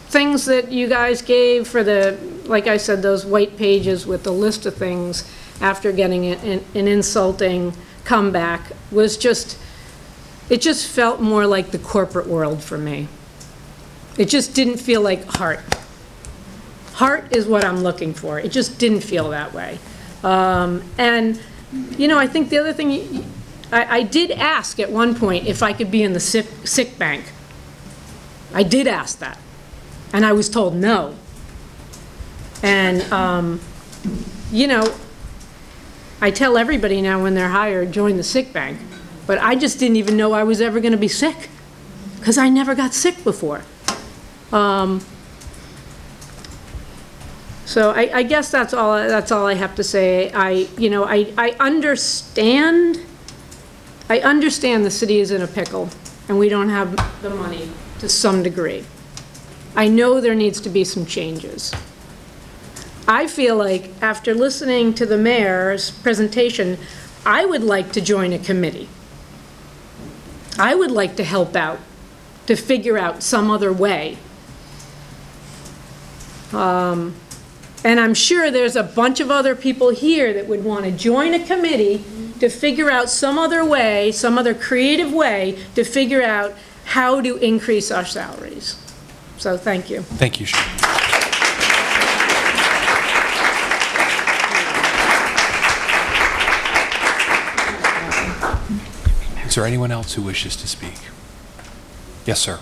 things that you guys gave for the, like I said, those white pages with the list of things after getting an insulting comeback was just, it just felt more like the corporate world for me. It just didn't feel like heart. Heart is what I'm looking for. It just didn't feel that way. And, you know, I think the other thing, I did ask at one point if I could be in the sick bank. I did ask that. And I was told no. And, you know, I tell everybody now when they're hired, join the sick bank. But I just didn't even know I was ever going to be sick, because I never got sick before. So I guess that's all I have to say. I understand the city is in a pickle, and we don't have the money to some degree. I know there needs to be some changes. I feel like after listening to the mayor's presentation, I would like to join a committee. I would like to help out, to figure out some other way. And I'm sure there's a bunch of other people here that would want to join a committee to figure out some other way, some other creative way to figure out how to increase our salaries. So thank you. Thank you, Sharon. Is there anyone else who wishes to speak? Yes, sir.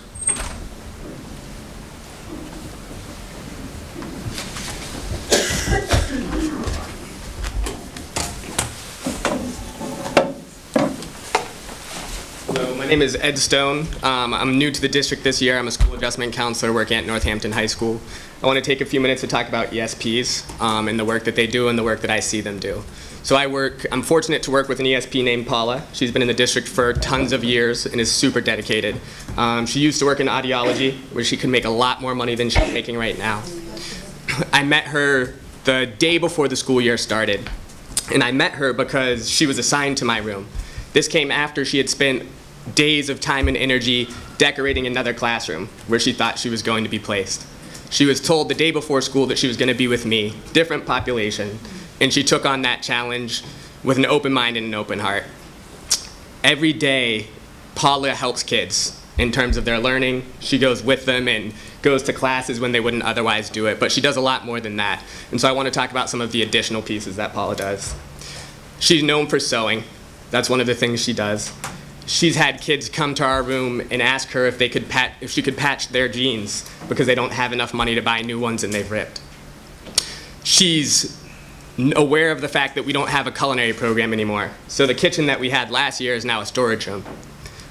Hello, My name is Ed Stone. I'm new to the district this year. I'm a school adjustment counselor working at Northampton High School. I want to take a few minutes to talk about ESPs and the work that they do and the work that I see them do. So I'm fortunate to work with an ESP named Paula. She's been in the district for tons of years and is super dedicated. She used to work in audiology, where she could make a lot more money than she's making right now. I met her the day before the school year started, and I met her because she was assigned to my room. This came after she had spent days of time and energy decorating another classroom where she thought she was going to be placed. She was told the day before school that she was going to be with me, different population, and she took on that challenge with an open mind and an open heart. Every day, Paula helps kids in terms of their learning. She goes with them and goes to classes when they wouldn't otherwise do it, but she does a lot more than that. And so I want to talk about some of the additional pieces that Paula does. She's known for sewing. That's one of the things she does. She's had kids come to our room and ask her if she could patch their jeans because they don't have enough money to buy new ones and they've ripped. She's aware of the fact that we don't have a culinary program anymore. So the kitchen that we had last year is now a storage room.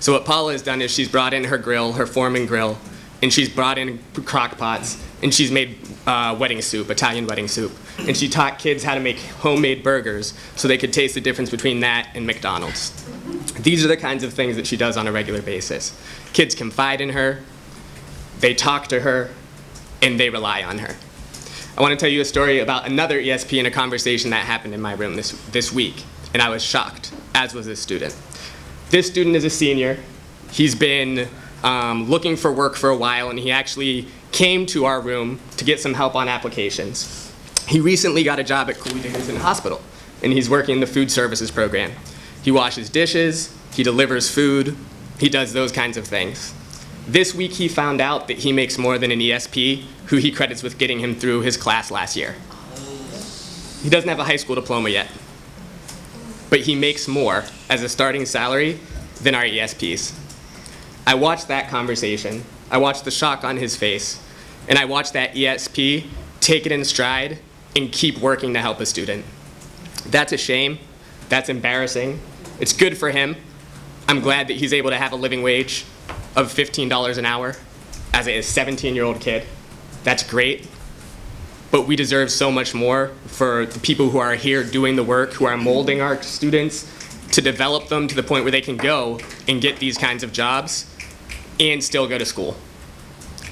So what Paula has done is she's brought in her grill, her Foreman grill, and she's brought in crock pots, and she's made wedding soup, Italian wedding soup. And she taught kids how to make homemade burgers so they could taste the difference between that and McDonald's. These are the kinds of things that she does on a regular basis. Kids confide in her, they talk to her, and they rely on her. I want to tell you a story about another ESP in a conversation that happened in my room this week, and I was shocked, as was this student. This student is a senior. He's been looking for work for a while, and he actually came to our room to get some help on applications. He recently got a job at Cooley Dickinson Hospital, and he's working in the food services program. He washes dishes, he delivers food, he does those kinds of things. This week he found out that he makes more than an ESP, who he credits with getting him through his class last year. He doesn't have a high school diploma yet, but he makes more as a starting salary than our ESPs. I watched that conversation, I watched the shock on his face, and I watched that ESP take it in stride and keep working to help a student. That's a shame, that's embarrassing. It's good for him. I'm glad that he's able to have a living wage of $15 an hour as a 17-year-old kid. That's great. But we deserve so much more for the people who are here doing the work, who are molding our students to develop them to the point where they can go and get these kinds of jobs and still go to school.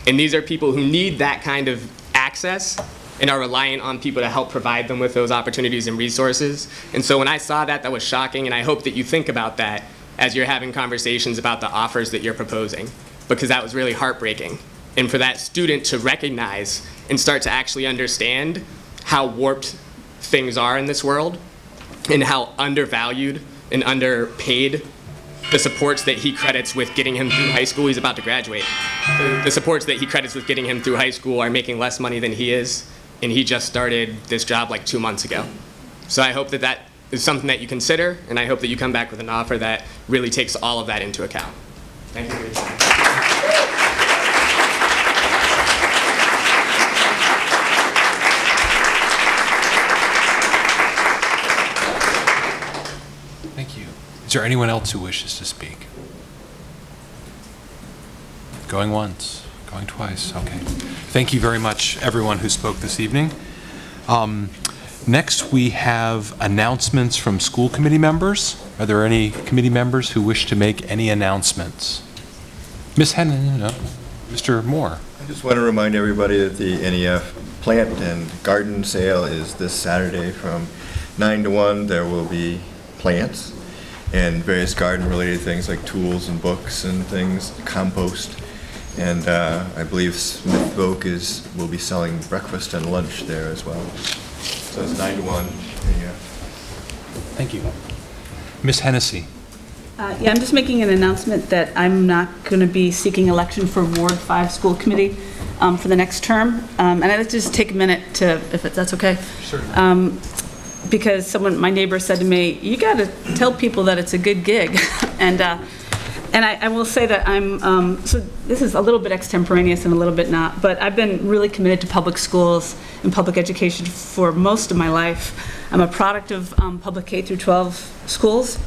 And these are people who need that kind of access and are reliant on people to help provide them with those opportunities and resources. And so when I saw that, that was shocking, and I hope that you think about that as you're having conversations about the offers that you're proposing, because that was really heartbreaking. And for that student to recognize and start to actually understand how warped things are in this world and how undervalued and underpaid the supports that he credits with getting him through high school. He's about to graduate. The supports that he credits with getting him through high school are making less money than he is, and he just started this job like 2 months ago. So I hope that that is something that you consider, and I hope that you come back with an offer that really takes all of that into account. Thank you for your time. Thank you. Is there anyone else who wishes to speak? Going once, going twice, okay. Thank you very much, everyone who spoke this evening. Next, we have announcements from school committee members. Are there any committee members who wish to make any announcements? Ms. Hennon, no. Mr. Moore. I just want to remind everybody that the NEF plant and garden sale is this Saturday from 9 to 1. There will be plants and various garden-related things like tools and books and things, compost. And I believe Smith Voc will be selling breakfast and lunch there as well. So it's 9 to 1. Yeah. Thank you. Ms. Hennessy. Yeah, I'm just making an announcement that I'm not going to be seeking election for Ward 5 School Committee for the next term. And I'd like to just take a minute to, if that's okay. Certainly. Because my neighbor said to me, you got to tell people that it's a good gig. And I will say that so this is a little bit extemporaneous and a little bit not, but I've been really committed to public schools and public education for most of my life. I'm a product of public K through 12 schools.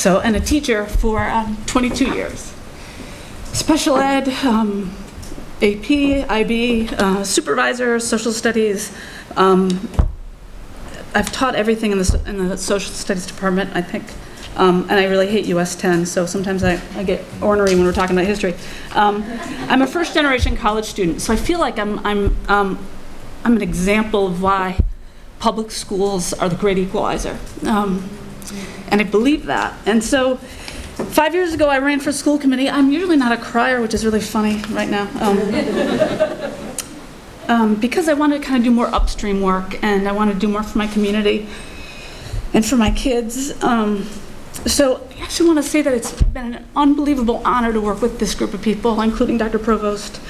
and a teacher for 22 years. Special ed, AP, IB, supervisor, social studies. I've taught everything in the social studies department, I think, and I really hate US 10, so sometimes I get ornery when we're talking about history. I'm a first-generation college student, so I feel like I'm an example of why public schools are the great equalizer, and I believe that. And so 5 years ago, I ran for school committee. I'm usually not a crier, which is really funny right now. Because I want to kind of do more upstream work, and I want to do more for my community and for my kids. So I actually want to say that it's been an unbelievable honor to work with this group of people, including Dr. Provost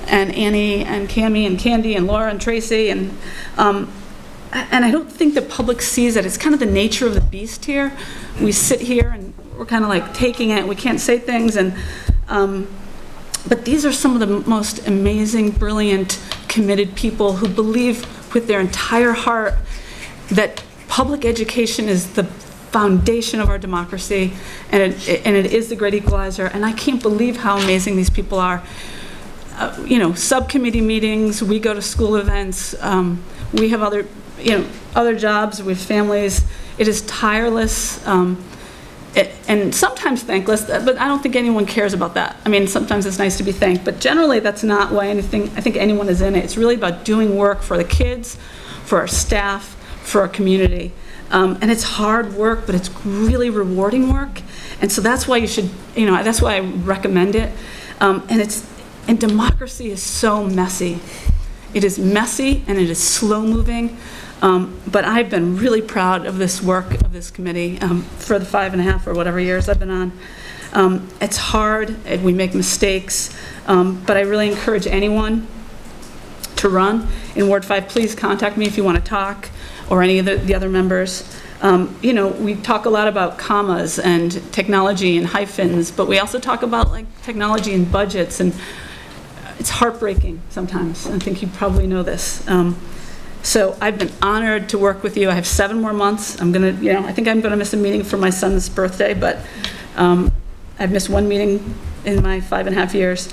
and Annie and Cammie and Candy and Laura and Tracy. And I don't think the public sees it. It's kind of the nature of the beast here. We sit here and we're kind of like taking it. We can't say things. But these are some of the most amazing, brilliant, committed people who believe with their entire heart that public education is the foundation of our democracy, and it is the great equalizer. And I can't believe how amazing these people are. Subcommittee meetings, we go to school events, we have other jobs, we have families. It is tireless. And sometimes thankless, but I don't think anyone cares about that. I mean, sometimes it's nice to be thanked, but generally that's not why I think anyone is in it. It's really about doing work for the kids, for our staff, for our community. And it's hard work, but it's really rewarding work. And so that's why you should, that's why I recommend it. And democracy is so messy. It is messy and it is slow moving. But I've been really proud of this work of this committee for the 5.5 or whatever years I've been on. It's hard, and we make mistakes, but I really encourage anyone to run in Ward 5. Please contact me if you want to talk, or any of the other members. We talk a lot about commas and technology and hyphens, but we also talk about technology and budgets, and it's heartbreaking sometimes. I think you probably know this. So I've been honored to work with you. I have 7 more months. I think I'm gonna miss a meeting for my son's birthday, but I've missed 1 meeting in my 5.5 years.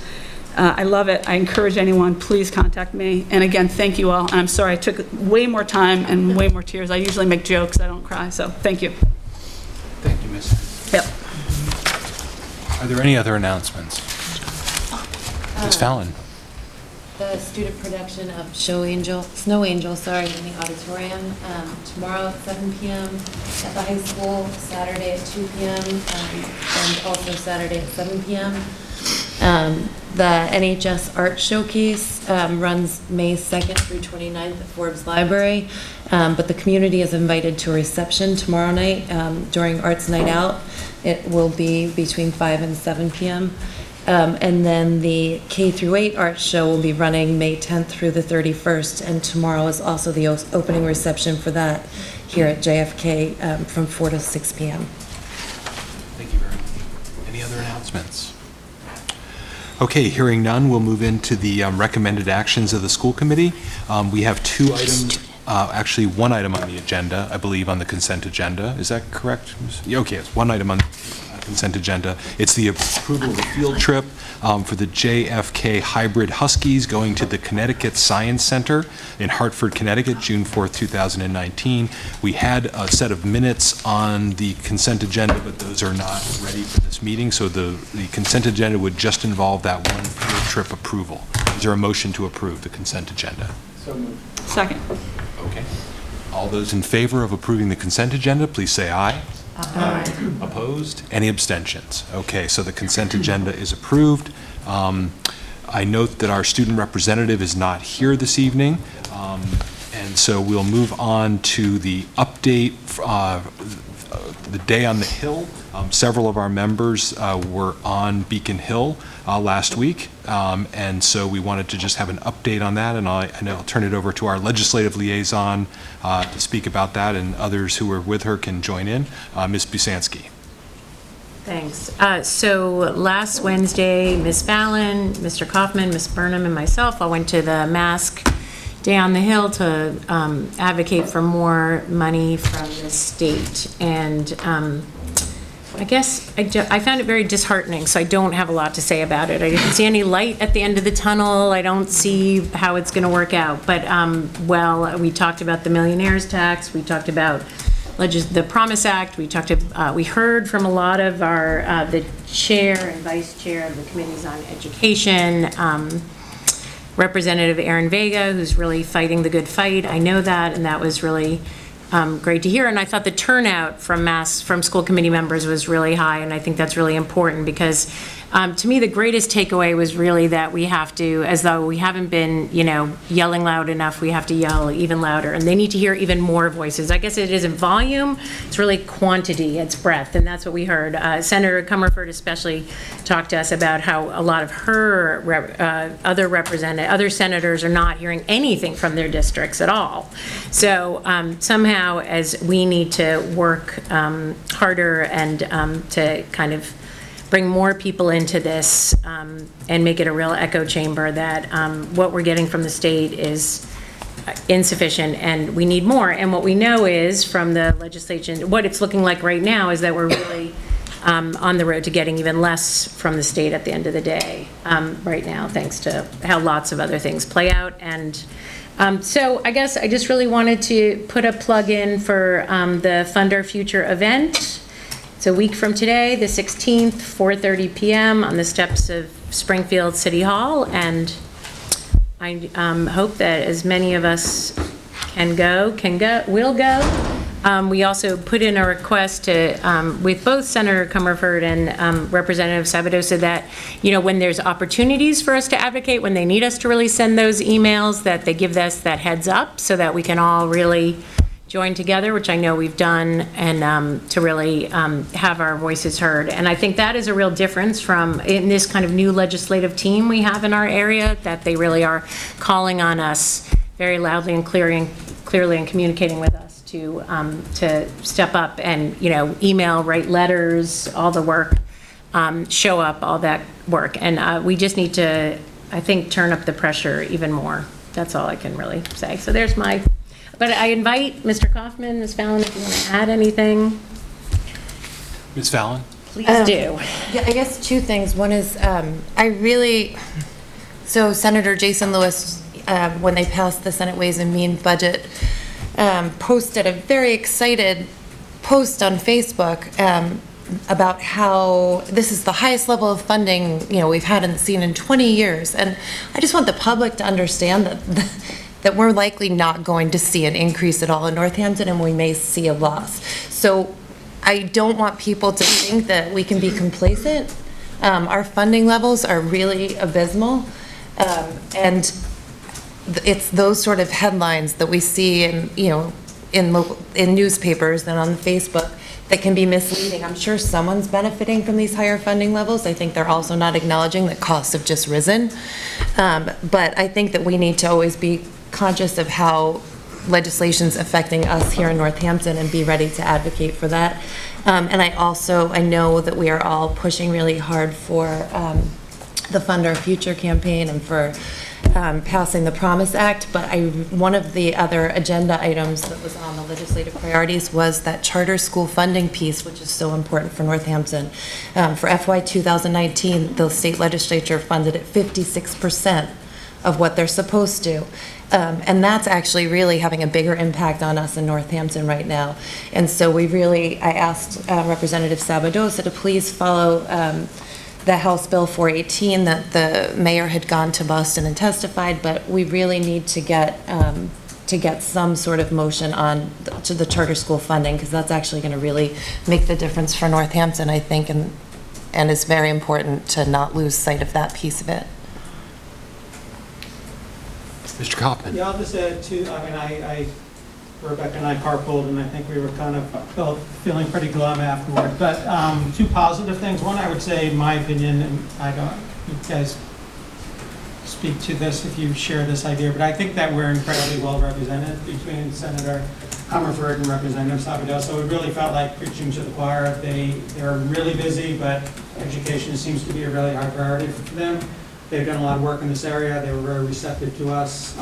I love it. I encourage anyone, please contact me. And again, thank you all. And I'm sorry I took way more time and way more tears. I usually make jokes, I don't cry, so thank you. Thank you, Ms. Yep. Are there any other announcements? Ms. Fallon. The student production of Snow Angel, in the auditorium tomorrow at 7 p.m. at the high school, Saturday at 2 p.m. And also Saturday at 7 p.m. The NHS Art Showcase runs May 2nd through 29th at Forbes Library, but the community is invited to a reception tomorrow night during Arts Night Out. It will be between 5 and 7 p.m. And then the K-8 art show will be running May 10th through the 31st, and tomorrow is also the opening reception for that here at JFK from 4 to 6 p.m. Thank you very much. Any other announcements? Okay, hearing none, we'll move into the recommended actions of the school committee. We have 2 items, actually 1 item on the agenda, I believe, on the consent agenda. Is that correct? Okay, it's 1 item on the consent agenda. It's the approval of a field trip for the JFK Hybrid Huskies going to the Connecticut Science Center in Hartford, Connecticut, June 4th, 2019. We had a set of minutes on the consent agenda, but those are not ready for this meeting, so the consent agenda would just involve that 1 field trip approval. Is there a motion to approve the consent agenda? So moved. Second. Okay. All those in favor of approving the consent agenda, please say aye. Aye. Opposed? Any abstentions? Okay, so the consent agenda is approved. I note that our student representative is not here this evening, and so we'll move on to the update, the day on the Hill. Several of our members were on Beacon Hill last week, and so we wanted to just have an update on that, and I'll turn it over to our legislative liaison to speak about that, and others who are with her can join in. Ms. Busansky. Thanks. So last Wednesday, Ms. Fallon, Mr. Kaufman, Ms. Burnham, and myself all went to the Mask Day on the Hill to advocate for more money from the state. And I guess I found it very disheartening, so I don't have a lot to say about it. I didn't see any light at the end of the tunnel. I don't see how it's going to work out. But, well, we talked about the millionaire's tax. We talked about the Promise Act. We heard from a lot of the chair and vice chair of the committees on education, Representative Aaron Vega, who's really fighting the good fight. I know that, and that was really great to hear. And I thought the turnout from school committee members was really high, and I think that's really important because to me, the greatest takeaway was really that we have to, as though we haven't been, yelling loud enough, we have to yell even louder, and they need to hear even more voices. I guess it isn't volume, it's really quantity, it's breadth, and that's what we heard. Senator Comerford especially talked to us about how a lot of her other senators are not hearing anything from their districts at all. So somehow, as we need to work harder and to kind of bring more people into this and make it a real echo chamber, that what we're getting from the state is insufficient and we need more. And what we know is from the legislation, what it's looking like right now is that we're really on the road to getting even less from the state at the end of the day right now, thanks to how lots of other things play out. And so I guess I just really wanted to put a plug in for the Fund Our Future event. It's a week from today, the 16th, 4:30 p.m. on the steps of Springfield City Hall, and I hope that as many of us will go. We also put in a request to, with both Senator Comerford and Representative Sabadosa, that, when there's opportunities for us to advocate, when they need us to really send those emails, that they give us that heads up so that we can all really join together, which I know we've done, and to really have our voices heard. And I think that is a real difference from in this kind of new legislative team we have in our area, that they really are calling on us very loudly and clearly and communicating with us to step up and, email, write letters, all the work, show up, all that work. And we just need to, I think, turn up the pressure even more. That's all I can really say. So there's my... But I invite Mr. Kaufman, Ms. Fallon, if you want to add anything. Ms. Fallon? Please do. Yeah, I guess two things. One is, so Senator Jason Lewis, when they passed the Senate Ways and Means budget, posted a very excited post on Facebook about how this is the highest level of funding, we've seen in 20 years. And I just want the public to understand that we're likely not going to see an increase at all in Northampton, and we may see a loss. So I don't want people to think that we can be complacent. Our funding levels are really abysmal, and it's those sort of headlines that we see in newspapers and on Facebook that can be misleading. I'm sure someone's benefiting from these higher funding levels. I think they're also not acknowledging that costs have just risen. But I think that we need to always be conscious of how legislation's affecting us here in Northampton and be ready to advocate for that. And I know that we are all pushing really hard for the Fund Our Future campaign and for passing the Promise Act, but one of the other agenda items that was on the legislative priorities was that charter school funding piece, which is so important for Northampton. For FY 2019, the state legislature funded at 56% of what they're supposed to. And that's actually really having a bigger impact on us in Northampton right now. And so I asked Representative Sabadosa to please follow the House Bill 418 that the mayor had gone to Boston and testified, but we really need to get some sort of motion on to the charter school funding, because that's actually going to really make the difference for Northampton, I think, and it's very important to not lose sight of that piece of it. Mr. Kaufman. Yeah, I'll just add too, Rebecca and I carpooled, and I think we were kind of both feeling pretty glum afterward. But two positive things. One, I would say, in my opinion, and you guys speak to this if you share this idea, but I think that we're incredibly well represented between Senator Comerford and Representative Sabadosa. So it really felt like preaching to the choir. They're really busy, but education seems to be a really high priority for them. They've done a lot of work in this area. They were very receptive to us.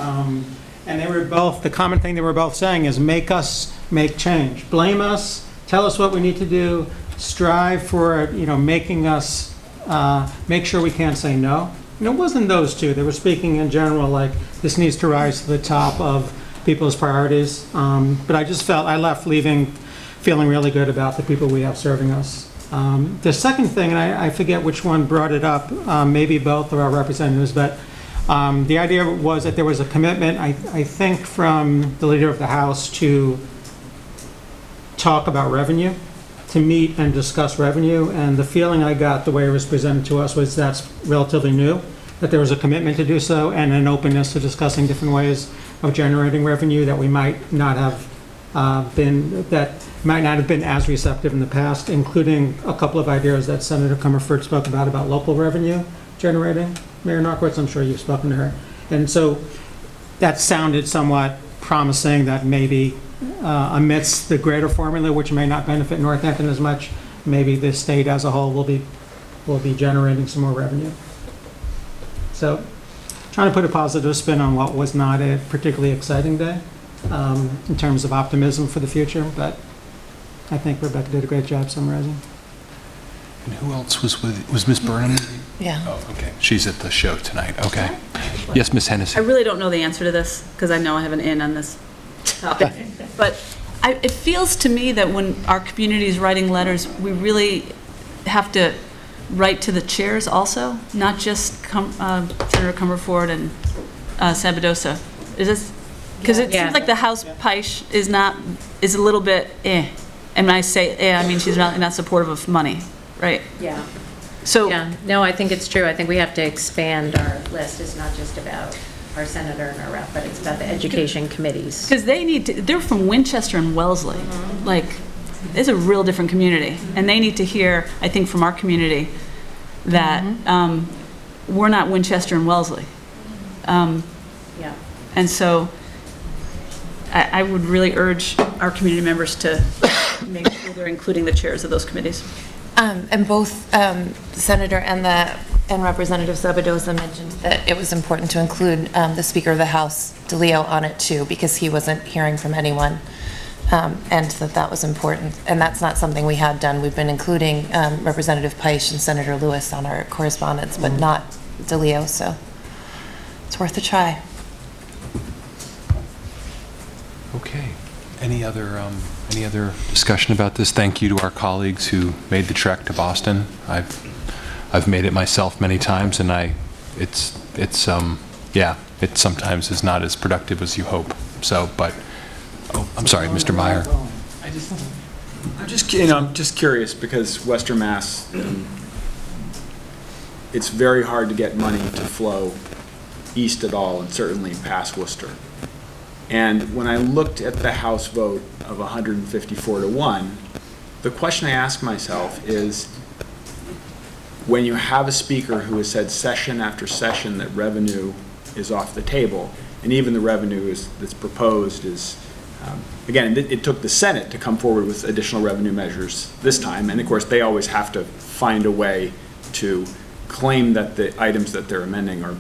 And they were both, the common thing they were both saying is make us make change. Blame us, tell us what we need to do, strive for, making us make sure we can't say no. And it wasn't those two. They were speaking in general, like this needs to rise to the top of people's priorities. But I just felt I left feeling really good about the people we have serving us. The second thing, and I forget which one brought it up, maybe both of our representatives, but the idea was that there was a commitment, I think, from the leader of the House to talk about revenue, to meet and discuss revenue. And the feeling I got, the way it was presented to us, was that's relatively new, that there was a commitment to do so and an openness to discussing different ways of generating revenue that we might not have been as receptive in the past, including a couple of ideas that Senator Comerford spoke about local revenue generating. Mayor Narcoitz, I'm sure you've spoken to her. And so that sounded somewhat promising, that maybe amidst the greater formula, which may not benefit Northampton as much, maybe the state as a whole will be generating some more revenue. So trying to put a positive spin on what was not a particularly exciting day in terms of optimism for the future, but I think Rebecca did a great job summarizing. And who else was Ms. Burnham? Yeah. Oh, okay. She's at the show tonight. Okay. Yes, Ms. Hennessy. I really don't know the answer to this because I know I have an in on this topic. But it feels to me that when our community is writing letters, we really have to write to the chairs also, not just Senator Comerford and Sabadosa. Is this because it seems like the House Peisch is a little bit eh. And when I say eh, I mean she's not supportive of money, right? Yeah. So yeah, no, I think it's true. I think we have to expand our list. It's not just about our senator and our rep, but it's about the education committees. Because they're from Winchester and Wellesley. Like, it's a real different community. And they need to hear, I think, from our community that we're not Winchester and Wellesley. Yeah. And so I would really urge our community members to make sure they're including the chairs of those committees. And both Senator and Representative Sabadosa mentioned that it was important to include the Speaker of the House, DeLeo, on it too, because he wasn't hearing from anyone, and that was important. And that's not something we had done. We've been including Representative Peisch and Senator Lewis on our correspondence, but not DeLeo, so it's worth a try. Okay. Any other discussion about this? Thank you to our colleagues who made the trek to Boston. I've made it myself many times, and it sometimes is not as productive as you hope. So, but I'm sorry, Mr. Meyer. I'm just curious because Western Mass, it's very hard to get money to flow east at all, and certainly past Worcester. And when I looked at the House vote of 154 to 1, the question I ask myself is, when you have a speaker who has said session after session that revenue is off the table, and even the revenue that's proposed is, again, it took the Senate to come forward with additional revenue measures this time, and of course they always have to find a way to claim that the items that they're amending are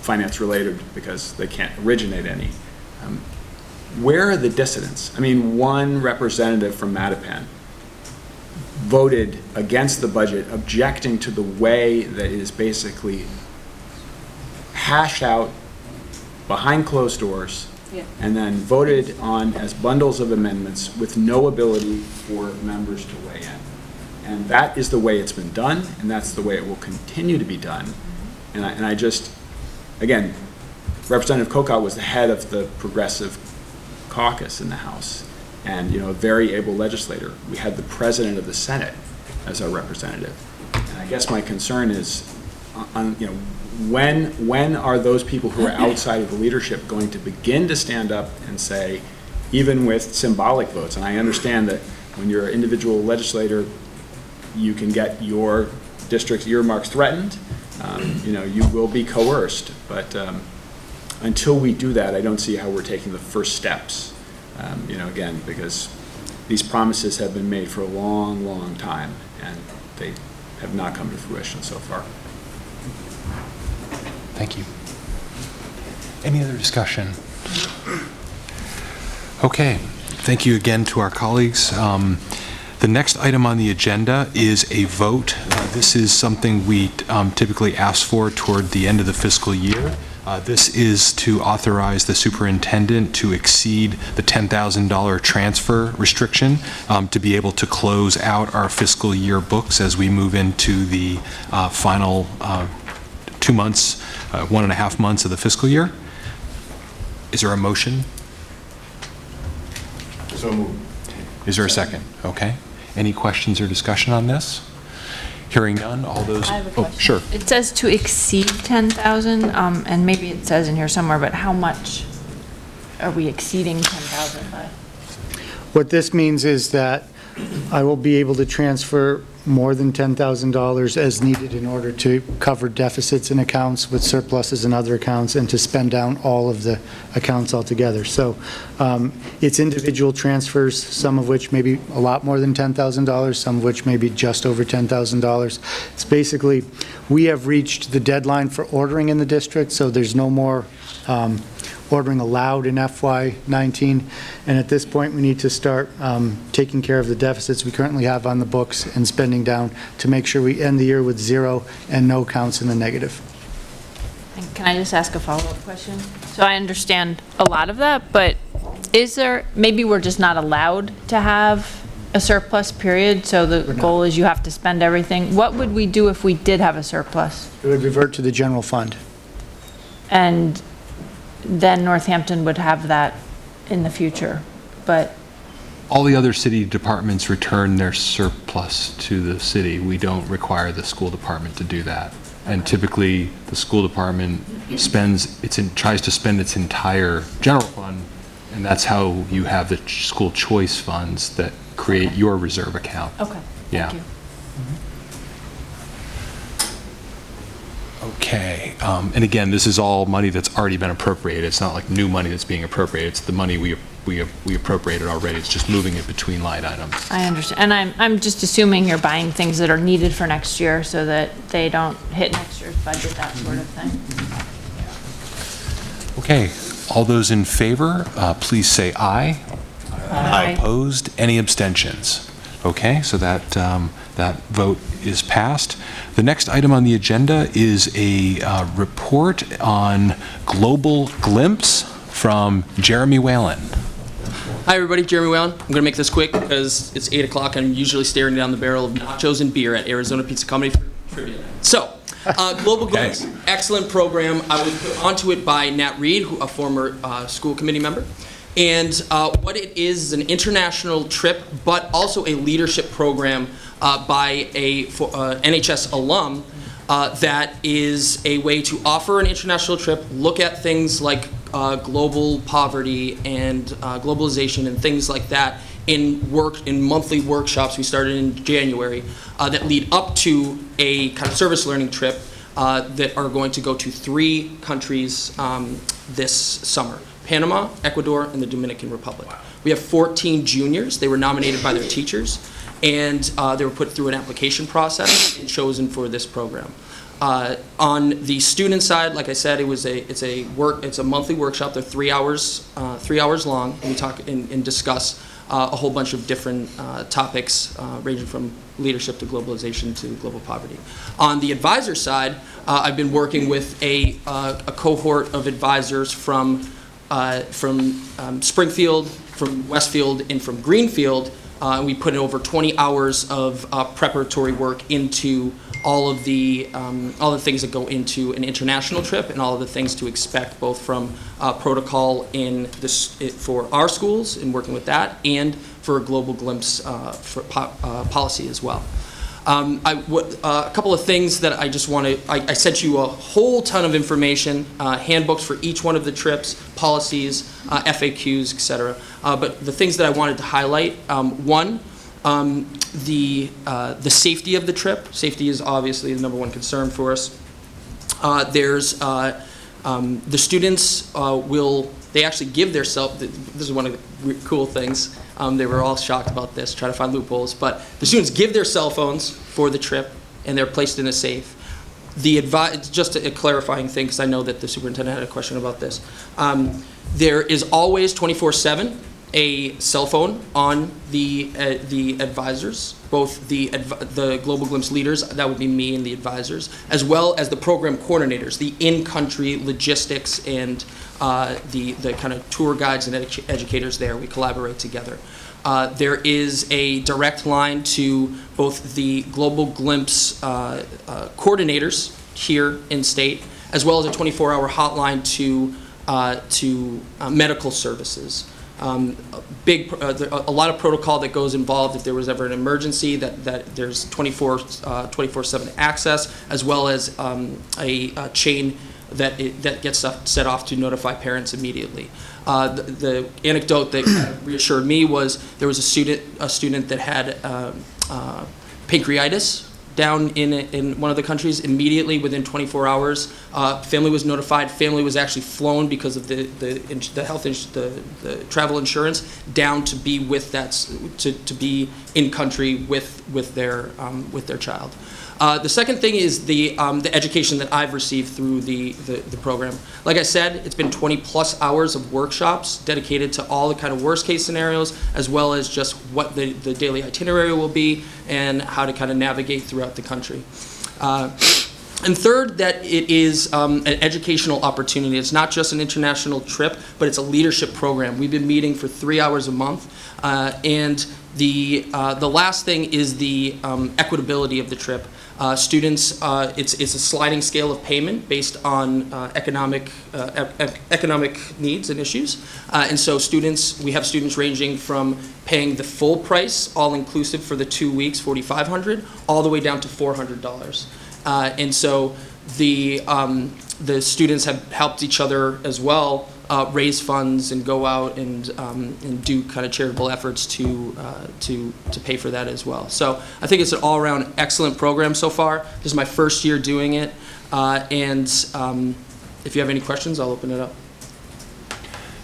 finance related because they can't originate any. Where are the dissidents? I mean, one representative from Mattapan voted against the budget, objecting to the way that it is basically hashed out behind closed doors, and then voted on as bundles of amendments with no ability for members to weigh in. And that is the way it's been done, and that's the way it will continue to be done. And I just, again, Representative Kokot was the head of the Progressive Caucus in the House, and a very able legislator. We had the President of the Senate as our representative, and I guess my concern is, when are those people who are outside of the leadership going to begin to stand up and say, even with symbolic votes? And I understand that when you're an individual legislator, you can get your district's earmarks threatened. You will be coerced, but until we do that, I don't see how we're taking the first steps. Again, because these promises have been made for a long, long time, and they have not come to fruition so far. Thank you. Any other discussion? Okay. Thank you again to our colleagues. The next item on the agenda is a vote. This is something we typically ask for toward the end of the fiscal year. This is to authorize the superintendent to exceed the $10,000 transfer restriction to be able to close out our fiscal year books as we move into the final 2 months, 1.5 months of the fiscal year. Is there a motion? So moved. Is there a second? Okay. Any questions or discussion on this? Hearing none, all those... I have a Oh, question. sure. It says to exceed 10,000, and maybe it says in here somewhere, but how much are we exceeding 10,000 by? What this means is that I will be able to transfer more than $10,000 as needed in order to cover deficits in accounts with surpluses in other accounts and to spend down all of the accounts altogether. So it's individual transfers, some of which may be a lot more than $10,000, some of which may be just over $10,000. It's basically, we have reached the deadline for ordering in the district, so there's no more ordering allowed in FY19, and at this point we need to start taking care of the deficits we currently have on the books and spending down to make sure we end the year with 0 and no counts in the negative. And can I just ask a follow-up question? So I understand a lot of that, but is there, maybe we're just not allowed to have a surplus period, so the goal is you have to spend everything. What would we do if we did have a surplus? It would revert to the general fund. And then Northampton would have that in the future, but... All the other city departments return their surplus to the city. We don't require the school department to do that. And typically, the school department tries to spend its entire general fund, and that's how you have the school choice funds that create your reserve account. Okay, Yeah. thank you. Okay, and again, this is all money that's already been appropriated. It's not like new money that's being appropriated. It's the money we appropriated already. It's just moving it between line items. I understand, and I'm just assuming you're buying things that are needed for next year so that they don't hit next year's budget, that sort of thing. Okay, all those in favor, please say aye. Aye. Opposed? Any abstentions? Okay, so that vote is passed. The next item on the agenda is a report on Global Glimpse from Jeremy Whalen. Hi everybody, Jeremy Whalen. I'm going to make this quick because it's 8 o'clock and I'm usually staring down the barrel of nachos and beer at Arizona Pizza Company for trivia. So, Global Glimpse, excellent program. I was put onto it by Nat Reed, a former school committee member. And what it is an international trip, but also a leadership program by a NHS alum that is a way to offer an international trip, look at things like global poverty and globalization and things like that in monthly workshops we started in January that lead up to a kind of service learning trip that are going to go to 3 countries this summer. Panama, Ecuador, and the Dominican Republic. Wow. We have 14 juniors. They were nominated by their teachers, and they were put through an application process and chosen for this program. On the student side, like I said, it's a monthly workshop. They're 3 hours long, and we talk and discuss a whole bunch of different topics ranging from leadership to globalization to global poverty. On the advisor side, I've been working with a cohort of advisors from Springfield, from Westfield, and from Greenfield. We put in over 20 hours of preparatory work into all of the things that go into an international trip and all of the things to expect, both from protocol for our schools and working with that, and for a Global Glimpse for policy as well. A couple of things that I just want to, I sent you a whole ton of information, handbooks for each one of the trips, policies, FAQs, etc. But the things that I wanted to highlight, one, the safety of the trip. Safety is obviously the #1 concern for us. The students they actually give their this is one of the cool things. They were all shocked about this, try to find loopholes, but the students give their cell phones for the trip and they're placed in a safe. Just a clarifying thing, because I know that the superintendent had a question about this. There is always 24/7 a cell phone on the advisors, both the Global Glimpse leaders, that would be me and the advisors, as well as the program coordinators, the in-country logistics and the kind of tour guides and educators there. We collaborate together. There is a direct line to both the Global Glimpse coordinators here in state, as well as a 24-hour hotline to medical services. A lot of protocol that goes involved if there was ever an emergency, that there's 24/7 access, as well as a chain that gets set off to notify parents immediately. The anecdote that kind of reassured me was there was a student that had pancreatitis down in one of the countries. Immediately within 24 hours, family was notified. Family was actually flown because of the travel insurance down to be with to be in country with their child. The second thing is the education that I've received through the program. Like I said, it's been 20+ hours of workshops dedicated to all the kind of worst case scenarios, as well as just what the daily itinerary will be and how to kind of navigate throughout the country. And third, that it is an educational opportunity. It's not just an international trip, but it's a leadership program. We've been meeting for 3 hours a month, and the last thing is the equitability of the trip. Students, it's a sliding scale of payment based on economic needs and issues. And so we have students ranging from paying the full price, all inclusive for the 2 weeks, $4,500, all the way down to $400. And so the students have helped each other as well raise funds and go out and do kind of charitable efforts to pay for that as well. So I think it's an all-around excellent program so far. This is my first year doing it, and if you have any questions, I'll open it up.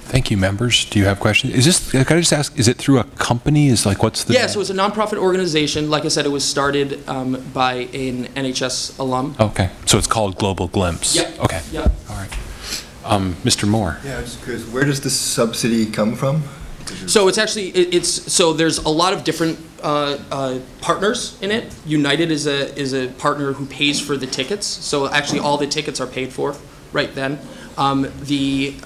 Thank you, members. Do you have questions? Can I just ask, is it through a company? What's the... Yeah, so it's a nonprofit organization. Like I said, it was started by an NHS alum. Okay, so it's called Global Glimpse. Yep. Okay. Yep. All right. Mr. Moore. Yeah, just curious, where does this subsidy come from? So it's actually, so there's a lot of different partners in it. United is a partner who pays for the tickets. So actually all the tickets are paid for right then. It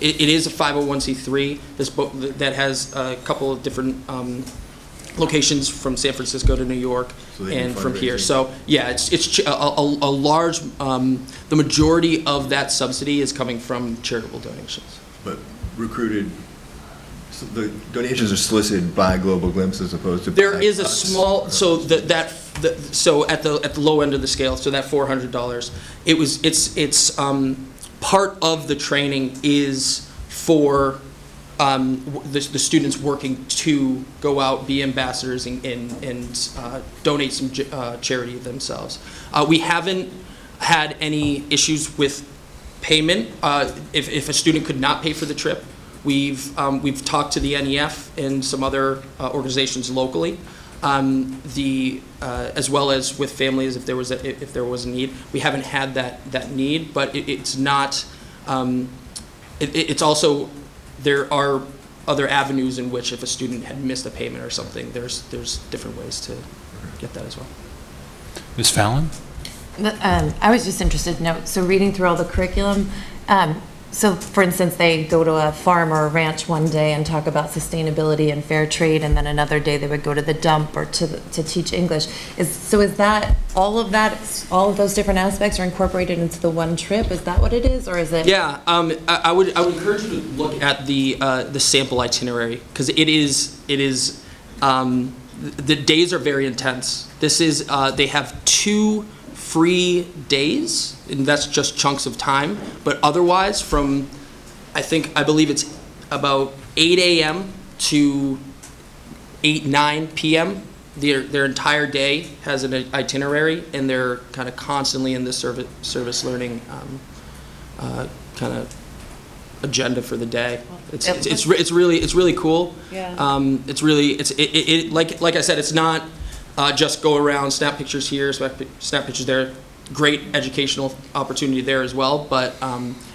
is a 501c3 that has a couple of different locations from San Francisco to New York and from here. So yeah, it's a large, the majority of that subsidy is coming from charitable donations. But recruited, so the donations are solicited by Global Glimpse as opposed to there is a small, so so at the low end of the scale, so that $400, it's part of the training is for the students working to go out, be ambassadors, and donate some charity themselves. We haven't had any issues with payment. If a student could not pay for the trip, we've talked to the NEF and some other organizations locally, as well as with families if there was a need. We haven't had that need, but it's not. It's also. There are other avenues in which if a student had missed a payment or something, there's different ways to get that as well. Ms. Fallon? I was just interested to know, so reading through all the curriculum, so for instance, they go to a farm or a ranch one day and talk about sustainability and fair trade, and then another day they would go to the dump or to teach English. Is that, all of those different aspects are incorporated into the one trip? Is that what it is, or is it? Yeah, I would encourage you to look at the sample itinerary, because it is the days are very intense. This is they have 2 free days, and that's just chunks of time. But otherwise, from I believe it's about 8 a.m. to 9 p.m. Their entire day has an itinerary, and they're kind of constantly in the service learning kind of agenda for the day. It's really cool. Yeah. Like I said, it's not just go around, snap pictures here, snap pictures there. Great educational opportunity there as well, but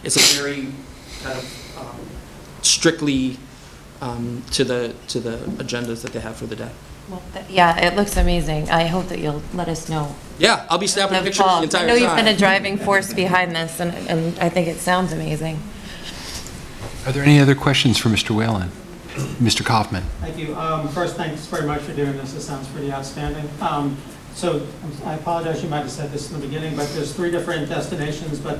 it's a very kind of strictly to the agendas that they have for the day. Well, yeah, it looks amazing. I hope that you'll let us know. Yeah, I'll be snapping pictures the entire I time. know you've been a driving force behind this, and I think it sounds amazing. Are there any other questions for Mr. Whalen? Mr. Kaufman? Thank you. First, thanks very much for doing this. This sounds pretty outstanding. So I apologize, you might have said this in the beginning, but there's 3 different destinations, but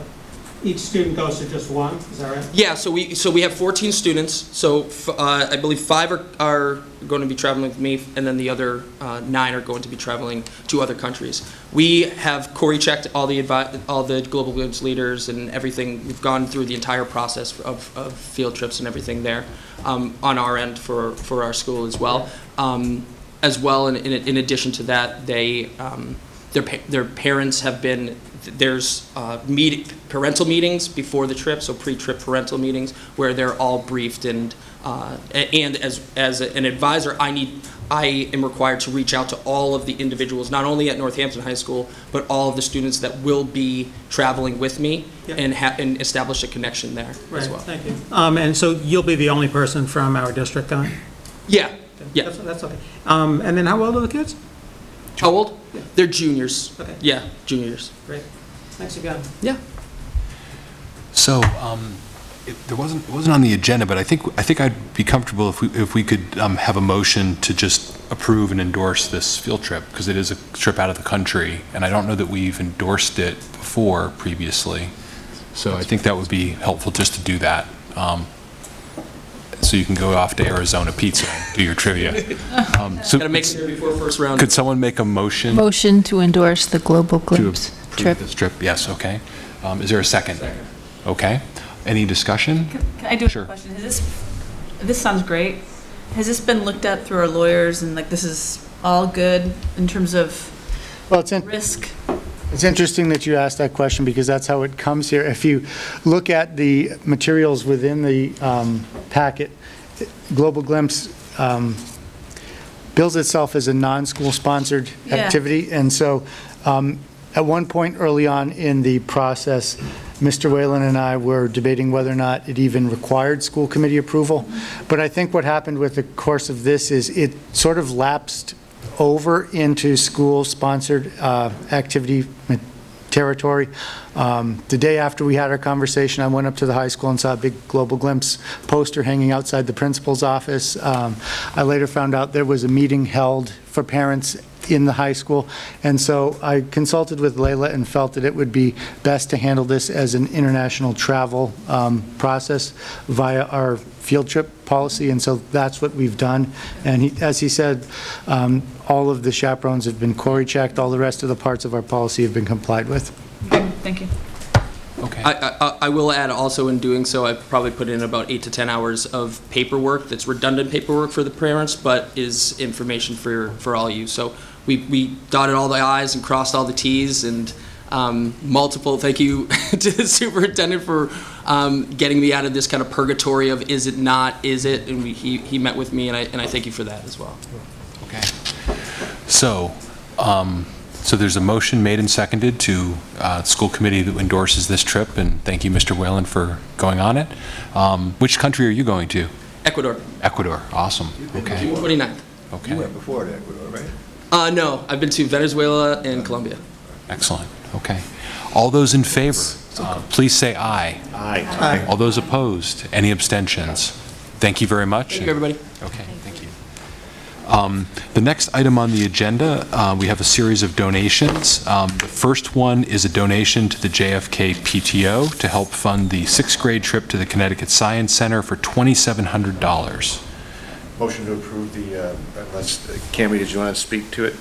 each student goes to just one, is that right? Yeah, so we have 14 students. So I believe 5 are going to be traveling with me, and then the other 9 are going to be traveling to other countries. We have Corey checked all the Global Glimpse leaders and everything. We've gone through the entire process of field trips and everything there on our end for our school as well. As well, and in addition to that, their parents have been. There's parental meetings before the trip, so pre-trip parental meetings where they're all briefed, and as an advisor, I am required to reach out to all of the individuals, not only at Northampton High School, but all of the students that will be traveling with me, Yep. and establish a connection there as well. Thank you. And so you'll be the only person from our district going? Yeah. Yeah. That's okay. And then how old are the kids? How old? Yeah. They're juniors. Okay. Yeah, juniors. Great. Thanks again. Yeah. So, it wasn't on the agenda, but I think I'd be comfortable if we could have a motion to just approve and endorse this field trip, because it is a trip out of the country, and I don't know that we've endorsed it before previously. So I think that would be helpful just to do that. So you can go off to Arizona Pizza and do your trivia. So Gotta make it here before first round. could someone make a motion? Motion to endorse the Global Glimpse trip. This trip, yes, okay. Is there a second? Okay. Any discussion? Can I do Sure. a question? This sounds great. Has this been looked at through our lawyers, and like this is all good in terms of risk? It's interesting that you asked that question, because that's how it comes here. If you look at the materials within the packet, Global Glimpse bills itself as a non-school sponsored activity. And so at one point early on in the process, Mr. Whalen and I were debating whether or not it even required school committee approval. But I think what happened with the course of this is it sort of lapsed over into school-sponsored activity territory. The day after we had our conversation, I went up to the high school and saw a big Global Glimpse poster hanging outside the principal's office. I later found out there was a meeting held for parents in the high school, and so I consulted with Layla and felt that it would be best to handle this as an international travel process via our field trip policy, and so that's what we've done. And as he said, all of the chaperones have been Corey checked, all the rest of the parts of our policy have been complied with. Thank you. Okay. I will add also, in doing so, I've probably put in about 8 to 10 hours of paperwork that's redundant paperwork for the parents, but is information for all you. So we dotted all the I's and crossed all the T's, and multiple, thank you to the superintendent for getting me out of this kind of purgatory of is it, not is it, and he met with me, and I thank you for that as well. Okay. So, so there's a motion made and seconded to school committee that endorses this trip, and thank you, Mr. Whalen, for going on it. Which country are you going to? Ecuador. Ecuador, awesome, okay. June 29th. Okay. You went before to Ecuador, right? No, I've been to Venezuela and Colombia. Excellent, okay. All those in favor, please say aye. Aye. Aye. All those opposed, any abstentions? Thank you very much. Thank you, everybody. Okay, thank you. The next item on the agenda, we have a series of donations. The first one is a donation to the JFK PTO to help fund the 6th grade trip to the Connecticut Science Center for $2,700. Motion to approve the, unless, Cammy, did you want to speak to it?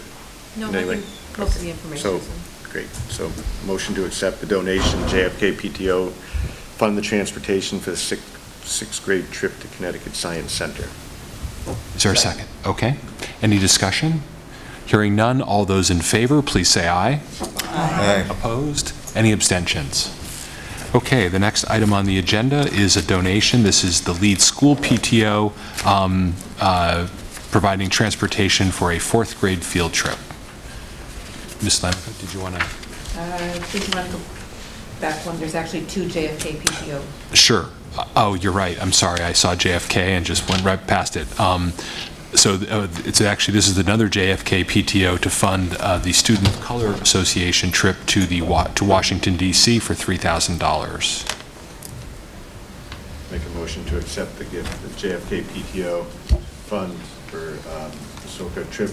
No, Anyway. most of the information. So, great. So, motion to accept the donation, JFK PTO, fund the transportation for the sixth grade trip to Connecticut Science Center. Is there a second? Okay. Any discussion? Hearing none, all those in favor, please say aye. Aye. Opposed? Any abstentions? Okay, the next item on the agenda is a donation. This is the Leeds School PTO providing transportation for a 4th grade field trip. Ms. Lemke, did you want to? back one. There's actually two JFK PTO. Sure. Oh, you're right. I'm sorry. I saw JFK and just went right past it. So it's actually, this is another JFK PTO to fund the Student of Color Association trip to Washington, D.C. for $3,000. Make a motion to accept the gift of JFK PTO fund for the SOCA trip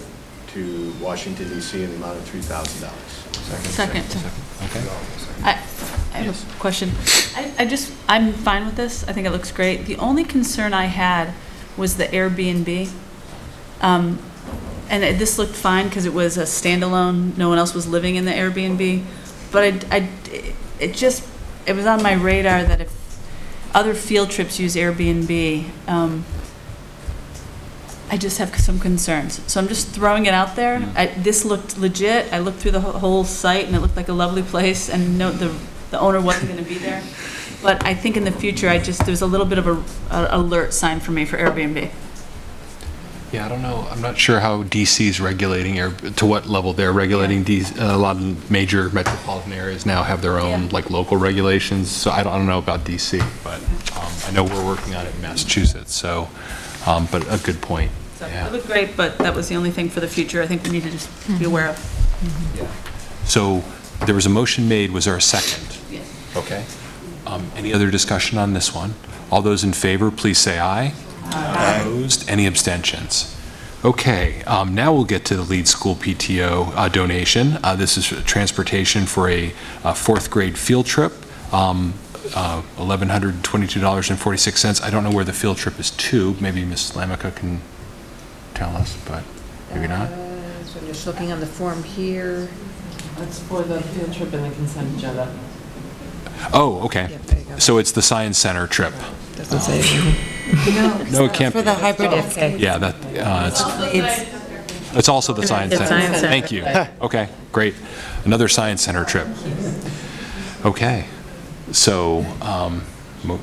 to Washington, D.C. in the amount of $3,000. Second. Okay. I have a question. I'm fine with this. I think it looks great. The only concern I had was the Airbnb. This looked fine because it was a standalone, no one else was living in the Airbnb. But it was on my radar that if other field trips use Airbnb, I just have some concerns. So I'm just throwing it out there. This looked legit. I looked through the whole site and it looked like a lovely place, and the owner wasn't going to be there. But I think in the future, there's a little bit of a alert sign for me for Airbnb. Yeah, I don't know. I'm not sure how DC is regulating, or to what level they're regulating. A lot of major metropolitan areas now have their own like local regulations. So I don't know about DC, but I know we're working on it in Massachusetts. So, but a good point. So it looked great, but that was the only thing for the future I think we need to just be aware of. Yeah. So there was a motion made. Was there a second? Yes. Okay. Any other discussion on this one? All those in favor, please say aye. Aye. Opposed? Any abstentions? Okay, now we'll get to the lead school PTO donation. This is transportation for a fourth grade field trip, $1,122.46. I don't know where the field trip is to. Maybe Ms. Lamica can tell us, but maybe not. So I'm just looking on the form here. That's for the field trip and the consent agenda. Oh, okay. So it's the Science Center trip. Doesn't say. No, it can't for be. the hybrid. Yeah, it's also the Science Center. Science Center. Thank you. Okay, great. Another Science Center trip. Okay, so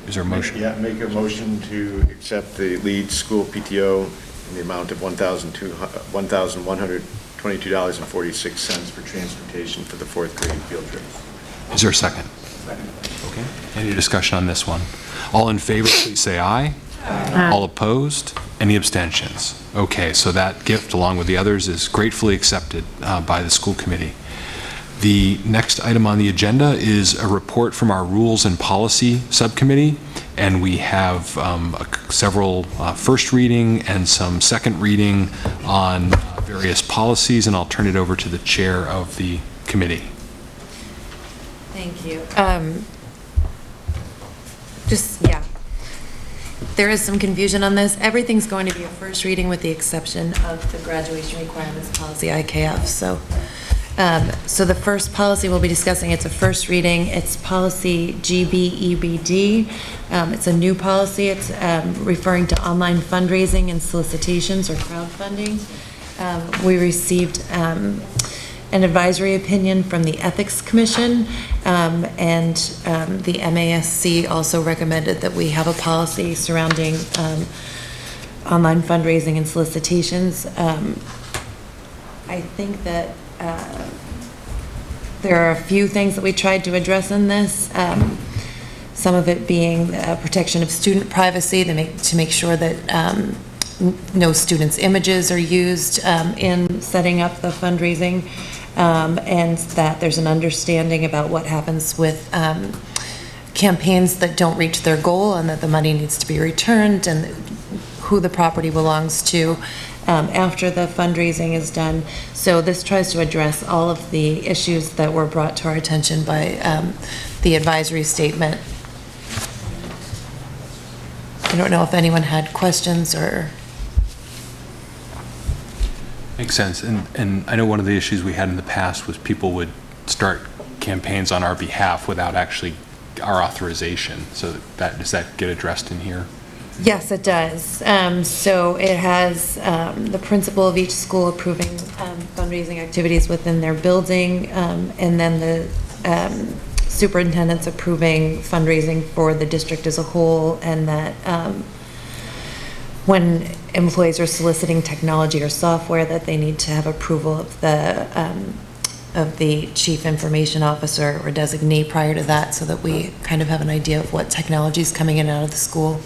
is there a motion? Yeah, make a motion to accept the lead school PTO in the amount of $1,122.46 for transportation for the fourth grade field trip. Is there a second? Second. Okay. Any discussion on this one? All in favor, please say aye. Aye. All opposed? Any abstentions? Okay, so that gift, along with the others, is gratefully accepted by the school committee. The next item on the agenda is a report from our Rules and Policy Subcommittee, and we have several first reading and some second reading on various policies, and I'll turn it over to the chair of the committee. Thank you. There is some confusion on this. Everything's going to be a first reading with the exception of the graduation requirements policy, IKF. So the first policy we'll be discussing, it's a first reading. It's policy GBEBD. It's a new policy. It's referring to online fundraising and solicitations or crowdfunding. We received an advisory opinion from the Ethics Commission, and the MASC also recommended that we have a policy surrounding online fundraising and solicitations. I think that there are a few things that we tried to address in this, some of it being protection of student privacy to make sure that no students' images are used in setting up the fundraising, and that there's an understanding about what happens with campaigns that don't reach their goal, and that the money needs to be returned, and who the property belongs to after the fundraising is done. So this tries to address all of the issues that were brought to our attention by the advisory statement. I don't know if anyone had questions or... Makes sense. And I know one of the issues we had in the past was people would start campaigns on our behalf without actually our authorization. So does that get addressed in here? Yes, it does. So it has the principal of each school approving fundraising activities within their building, and then the superintendent's approving fundraising for the district as a whole, and that when employees are soliciting technology or software, that they need to have approval of the of the chief information officer or designee prior to that, so that we kind of have an idea of what technology is coming in and out of the school.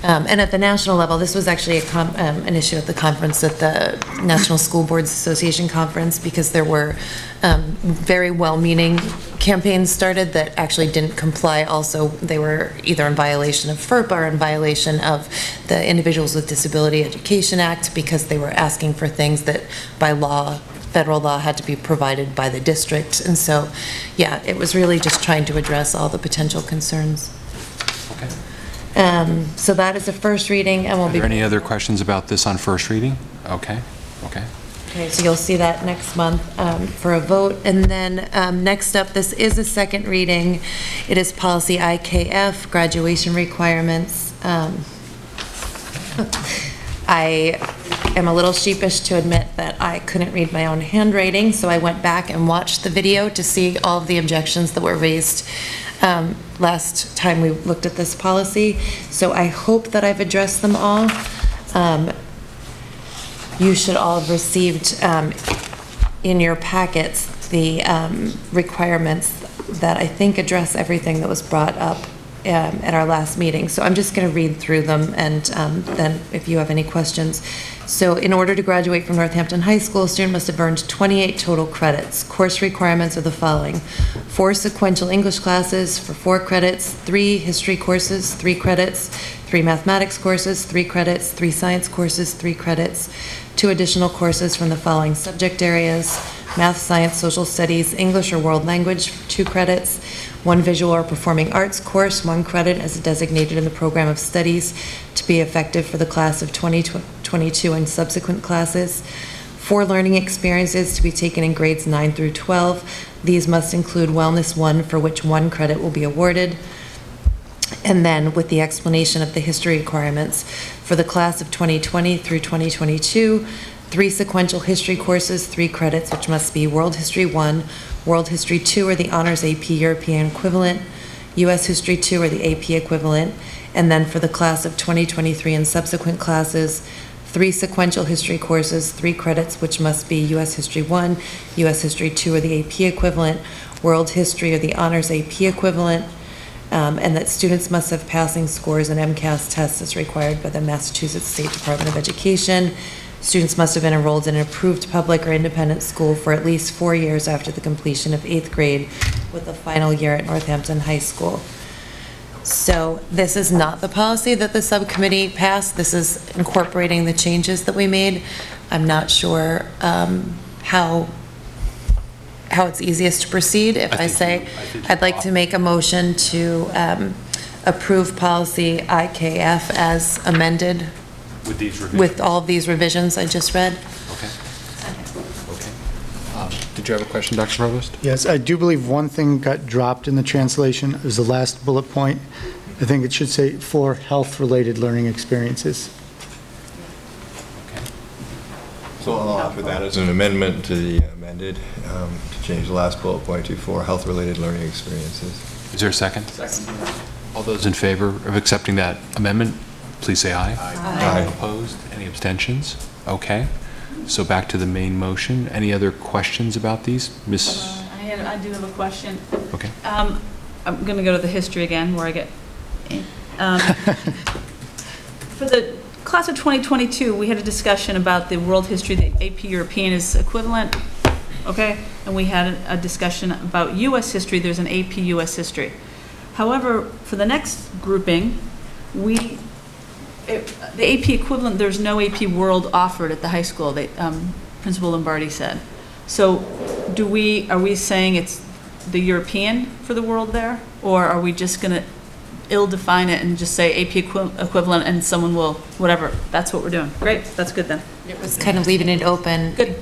And at the national level, this was actually an issue at the conference, at the National School Boards Association conference, because there were very well-meaning campaigns started that actually didn't comply. Also, they were either in violation of FERPA or in violation of the Individuals with Disability Education Act, because they were asking for things that by law, federal law, had to be provided by the district. And so, yeah, it was really just trying to address all the potential concerns. Okay. So that is a first reading, and we'll Are be... there any other questions about this on first reading? Okay, okay. Okay, so you'll see that next month for a vote. And then next up, this is a second reading. It is policy IKF, graduation requirements. I am a little sheepish to admit that I couldn't read my own handwriting, so I went back and watched the video to see all of the objections that were raised last time we looked at this policy. So I hope that I've addressed them all. You should all have received in your packets the requirements that I think address everything that was brought up at our last meeting. So I'm just going to read through them, and then if you have any questions. So in order to graduate from Northampton High School, a student must have earned 28 total credits. Course requirements are the following: 4 sequential English classes for 4 credits, 3 history courses, 3 credits, 3 mathematics courses, 3 credits, 3 science courses, 3 credits, 2 additional courses from the following subject areas: math, science, social studies, English or world language, 2 credits, 1 visual or performing arts course, 1 credit as designated in the program of studies to be effective for the class of 2022 and subsequent classes, 4 learning experiences to be taken in grades 9 through 12. These must include Wellness 1, for which 1 credit will be awarded. And then with the explanation of the history requirements for the class of 2020 through 2022, 3 sequential history courses, 3 credits, which must be World History 1, World History 2 or the Honors AP European equivalent, U.S. History 2 or the AP equivalent, and then for the class of 2023 and subsequent classes, 3 sequential history courses, 3 credits, which must be U.S. History 1, U.S. History 2 or the AP equivalent, World History or the Honors AP equivalent, and that students must have passing scores in MCAS tests as required by the Massachusetts State Department of Education. Students must have been enrolled in an approved public or independent school for at least 4 years after the completion of 8th grade, with the final year at Northampton High School. So this is not the policy that the subcommittee passed. This is incorporating the changes that we made. I'm not sure how it's easiest to proceed. If I say I'd like to make a motion to approve policy IKF as amended with these revisions? With all of these revisions I just read. Okay. Did you have a question, Dr. Provost? Yes, I do believe one thing got dropped in the translation. It was the last bullet point. I think it should say for health-related learning experiences. So I'll offer that as an amendment to the amended, to change the last bullet point to for health-related learning experiences. Is there a second? Second. All those in favor of accepting that amendment, please say aye. Aye. Opposed? Any abstentions? Okay. So back to the main motion. Any other questions about these? Ms. I do have a question. Okay. I'm going to go to the history again, where I get... for the class of 2022, we had a discussion about the world history, the AP European is equivalent, okay? And we had a discussion about U.S. history, there's an AP U.S. history. However, for the next grouping, the AP equivalent, there's no AP World offered at the high school, Principal Lombardi said. So are we saying it's the European for the world there? Or are we just going to ill-define it and just say AP equivalent and someone will, whatever, that's what we're doing? Great, that's good then. It was kind of leaving it open. Good.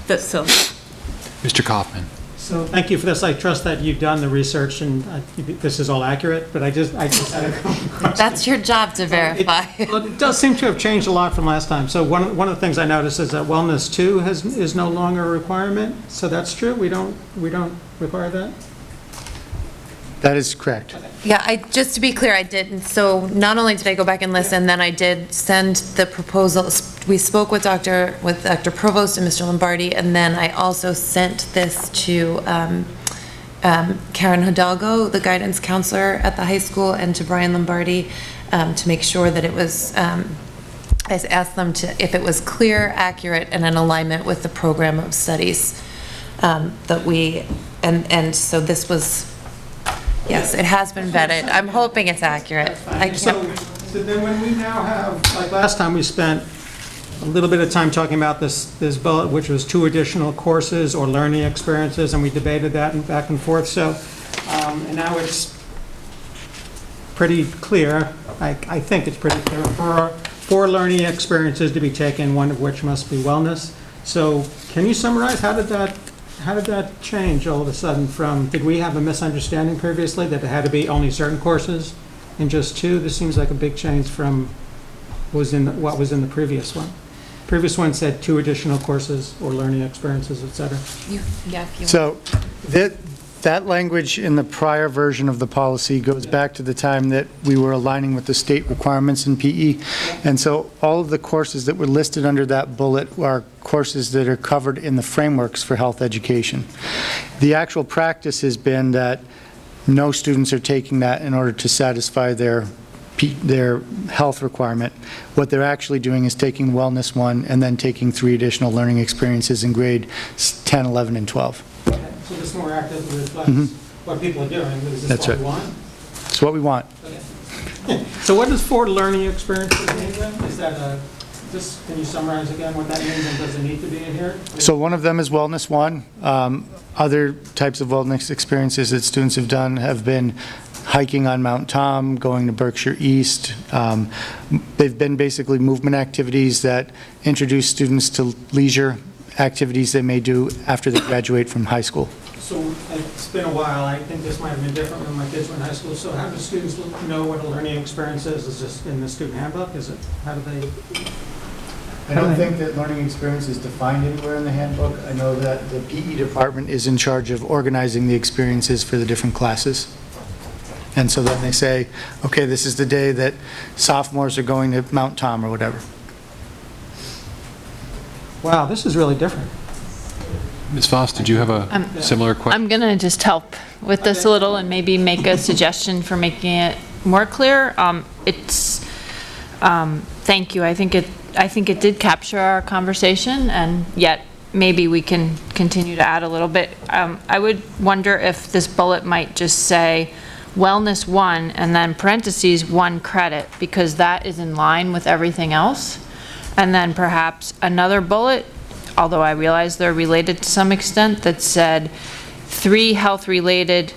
That's so. Mr. Kaufman. So thank you for this. I trust that you've done the research and this is all accurate, but I just had a question. That's your job to verify. It does seem to have changed a lot from last time. So one of the things I noticed is that Wellness 2 is no longer a requirement. So that's true? We don't require that? That is correct. Yeah, just to be clear, I did, so not only did I go back and listen, then I did send the proposals. We spoke with Dr. Provost and Mr. Lombardi, and then I also sent this to Karen Hidalgo, the guidance counselor at the high school, and to Brian Lombardi to make sure that it was, I asked them if it was clear, accurate, and in alignment with the program of studies that we, and so this was, yes, it has been vetted. I'm hoping it's accurate. I can't. So then when we now have, like last time we spent a little bit of time talking about this bullet, which was 2 additional courses or learning experiences, and we debated that and back and forth. So, and now it's pretty clear, I think it's pretty clear, for 4 learning experiences to be taken, one of which must be wellness. So can you summarize, how did that change all of a sudden from, did we have a misunderstanding previously that it had to be only certain courses and just 2? This seems like a big change from what was in the previous one. Previous one said 2 additional courses or learning experiences, et cetera. So that language in the prior version of the policy goes back to the time that we were aligning with the state requirements in PE. And so all of the courses that were listed under that bullet are courses that are covered in the frameworks for health education. The actual practice has been that no students are taking that in order to satisfy their health requirement. What they're actually doing is taking Wellness 1 and then taking 3 additional learning experiences in grade 10, 11, and 12. So this more actively reflects what people are doing. Is this That's what right. we want? It's what we want. Okay. So what does 4 learning experiences mean then? Is that can you summarize again what that means, and does it need to be in here? So one of them is Wellness 1. Other types of wellness experiences that students have done have been hiking on Mount Tom, going to Berkshire East. They've been basically movement activities that introduce students to leisure activities they may do after they graduate from high school. So it's been a while. I think this might have been different when my kids were in high school. So how do students know what a learning experience is? Is this in the student handbook? How do they? I don't think that learning experience is defined anywhere in the handbook. I know that the PE department is in charge of organizing the experiences for the different classes. And so then they say, okay, this is the day that sophomores are going to Mount Tom or whatever. Wow, this is really different. Ms. Voss, did you have a similar question? I'm going to just help with this a little and maybe make a suggestion for making it more clear. Thank you. I think it did capture our conversation, and yet maybe we can continue to add a little bit. I would wonder if this bullet might just say Wellness 1 and then parentheses 1 credit, because that is in line with everything else. And then perhaps another bullet, although I realize they're related to some extent, that said 3 health-related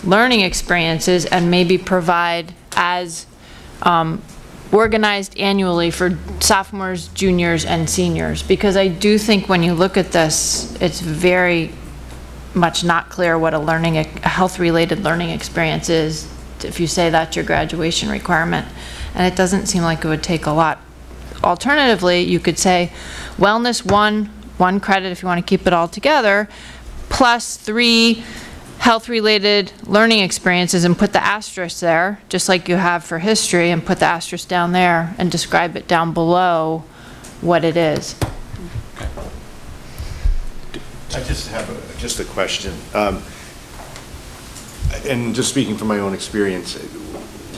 learning experiences, and maybe provide as organized annually for sophomores, juniors, and seniors. Because I do think when you look at this, it's very much not clear what a health-related learning experience is, if you say that's your graduation requirement. And it doesn't seem like it would take a lot. Alternatively, you could say Wellness 1 credit if you want to keep it all together, plus 3 health-related learning experiences, and put the asterisk there, just like you have for history, and put the asterisk down there and describe it down below what it is. I just have a question. And just speaking from my own experience,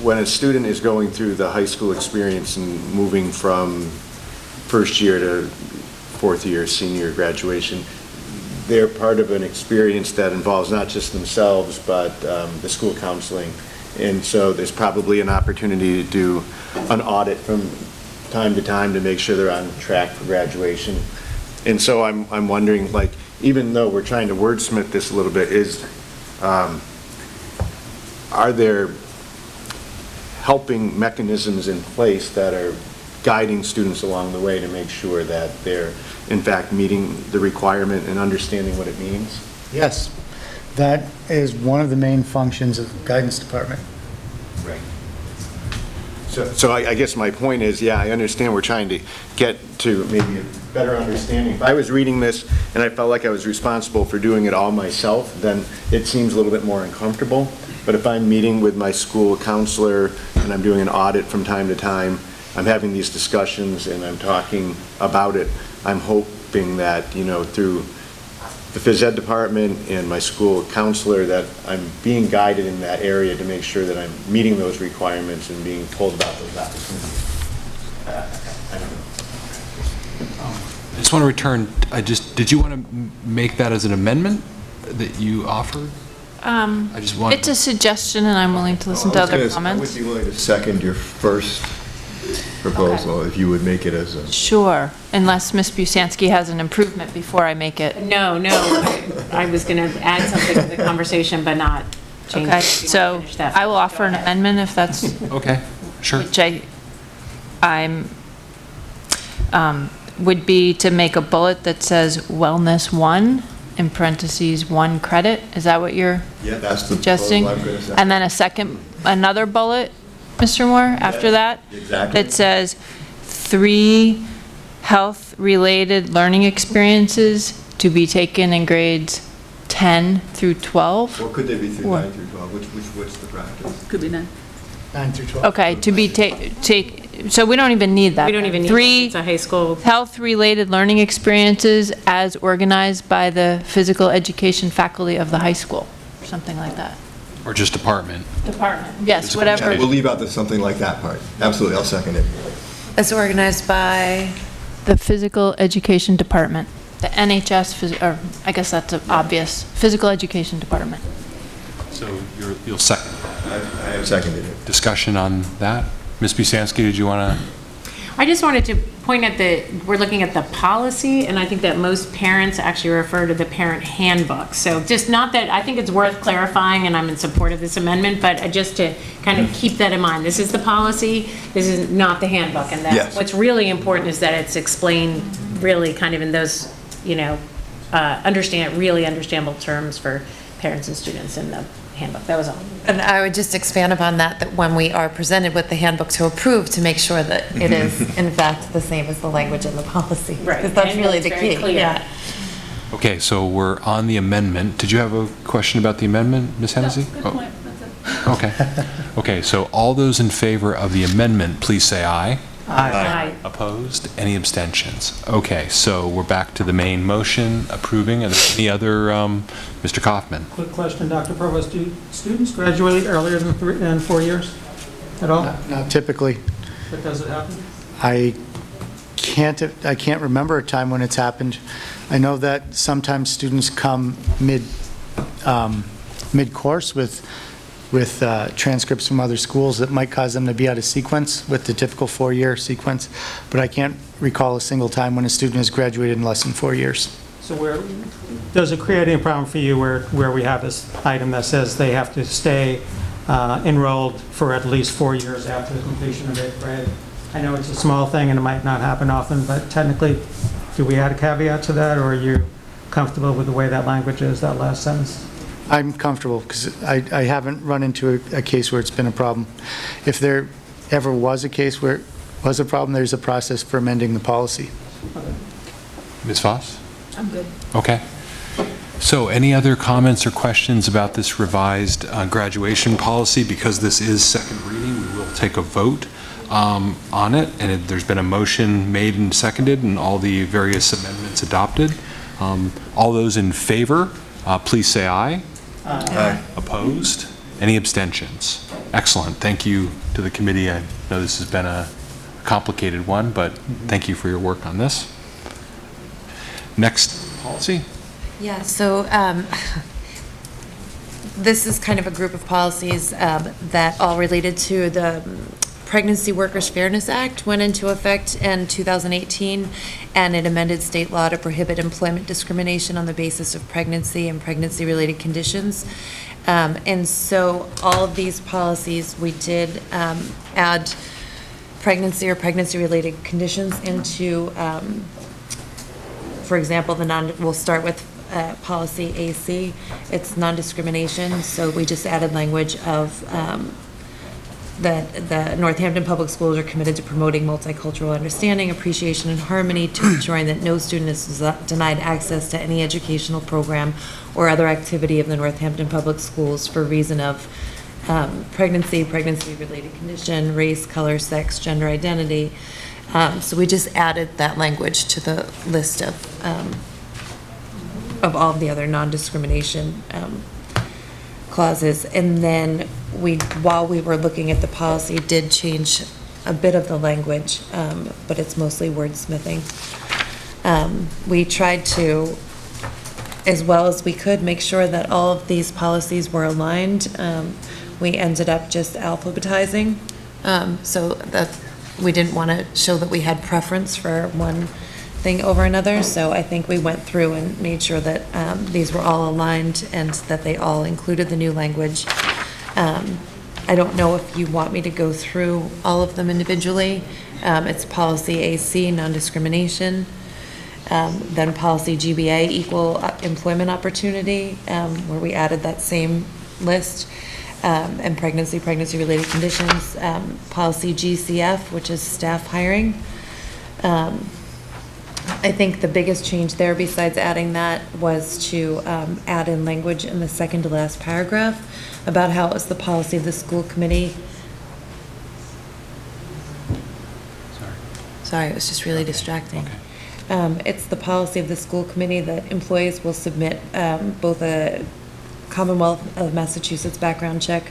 when a student is going through the high school experience and moving from first year to fourth year, senior graduation, they're part of an experience that involves not just themselves, but the school counseling. And so there's probably an opportunity to do an audit from time to time to make sure they're on track for graduation. And so I'm wondering, like, even though we're trying to wordsmith this a little bit, are there helping mechanisms in place that are guiding students along the way to make sure that they're in fact meeting the requirement and understanding what it means? Yes, that is one of the main functions of the guidance department. Right. So I guess my point is, yeah, I understand we're trying to get to maybe a better understanding. If I was reading this and I felt like I was responsible for doing it all myself, then it seems a little bit more uncomfortable. But if I'm meeting with my school counselor and I'm doing an audit from time to time, I'm having these discussions and I'm talking about it, I'm hoping that, through the phys ed department and my school counselor, that I'm being guided in that area to make sure that I'm meeting those requirements and being told about those opportunities. I don't know. I just want to return, did you want to make that as an amendment that you offered? I just want. It's a suggestion, and I'm willing to listen to other comments. I would be willing to second your first proposal if you would make it as a. Sure, unless Ms. Busansky has an improvement before I make it. No, I was going to add something to the conversation, but not change it. Okay, so I will offer an amendment if that's. Okay, sure. Which would be to make a bullet that says wellness 1, in parentheses, 1 credit. Is that what you're that's the suggesting? proposal I'm gonna And then another bullet, Mr. Moore, after that? Exactly. That says 3 health-related learning experiences to be taken in grades 10 through 12? Or could they be through 9 through 12? What's the practice? Could be 9. 9 through 12. Okay, to be so we don't even need that. We don't even need 3 it's a high school. health-related learning experiences as organized by the physical education faculty of the high school, or something like that. Or just department? Department. Yes, whatever. We'll leave out something like that part. Absolutely, I'll second it. It's organized by? The physical education department. The NHS, or I guess that's obvious, physical education department. So you'll second. I have seconded it. Discussion on that? Ms. Busansky, did you want to? I just wanted to point at we're looking at the policy, and I think that most parents actually refer to the parent handbook. So just not that, I think it's worth clarifying, and I'm in support of this amendment, but just to kind of keep that in mind. This is the policy, this is not the handbook, and that what's really important is that it's explained really kind of in those, really understandable terms for parents and students in the handbook. That was all. And I would just expand upon that when we are presented with the handbook to approve, to make sure that it is in fact the same as the language in the policy. Right. Because that's really the key. Yeah. Okay, so we're on the amendment. Did you have a question about the amendment, Ms. Hennessy? Good point. That's it. Okay. Okay, so all those in favor of the amendment, please say aye. Aye. Opposed? Any abstentions? Okay, so we're back to the main motion, approving. Are there any other, Mr. Kaufman? Quick question, Dr. Provost. Do students graduate earlier than 4 years at all? Not typically. But does it happen? I can't remember a time when it's happened. I know that sometimes students come mid-course with transcripts from other schools that might cause them to be out of sequence with the typical 4-year sequence, but I can't recall a single time when a student has graduated in less than 4 years. So does it create any problem for you where we have this item that says they have to stay enrolled for at least 4 years after the completion of 8th grade? I know it's a small thing and it might not happen often, but technically, do we add a caveat to that, or are you comfortable with the way that language is, that last sentence? I'm comfortable because I haven't run into a case where it's been a problem. If there ever was a case where it was a problem, there's a process for amending the policy. Ms. Voss? I'm good. Okay. So any other comments or questions about this revised graduation policy? Because this is second reading, we will take a vote on it, and there's been a motion made and seconded and all the various amendments adopted. All those in favor, please say aye. Aye. Opposed? Any abstentions? Excellent. Thank you to the committee. I know this has been a complicated one, but thank you for your work on this. Next policy. Yeah, so this is kind of a group of policies that all related to the Pregnancy Workers Fairness Act went into effect in 2018, and it amended state law to prohibit employment discrimination on the basis of pregnancy and pregnancy-related conditions. And so all of these policies, we did add pregnancy or pregnancy-related conditions into, for example, we'll start with policy AC. It's non-discrimination, so we just added language of that the Northampton Public Schools are committed to promoting multicultural understanding, appreciation, and harmony, to ensuring that no student is denied access to any educational program or other activity of the Northampton Public Schools for reason of pregnancy, pregnancy-related condition, race, color, sex, gender identity. So we just added that language to the list of all of the other non-discrimination clauses. And then while we were looking at the policy, did change a bit of the language, but it's mostly wordsmithing. We tried to, as well as we could, make sure that all of these policies were aligned. We ended up just alphabetizing, so that we didn't want to show that we had preference for one thing over another. So I think we went through and made sure that these were all aligned and that they all included the new language. I don't know if you want me to go through all of them individually. It's policy AC, non-discrimination. Then policy GBA, equal employment opportunity, where we added that same list. And pregnancy, pregnancy-related conditions. Policy GCF, which is staff hiring. I think the biggest change there, besides adding that, was to add in language in the second to last paragraph about how it was the policy of the school committee. Sorry, it was just really distracting. It's the policy of the school committee that employees will submit both a Commonwealth of Massachusetts background check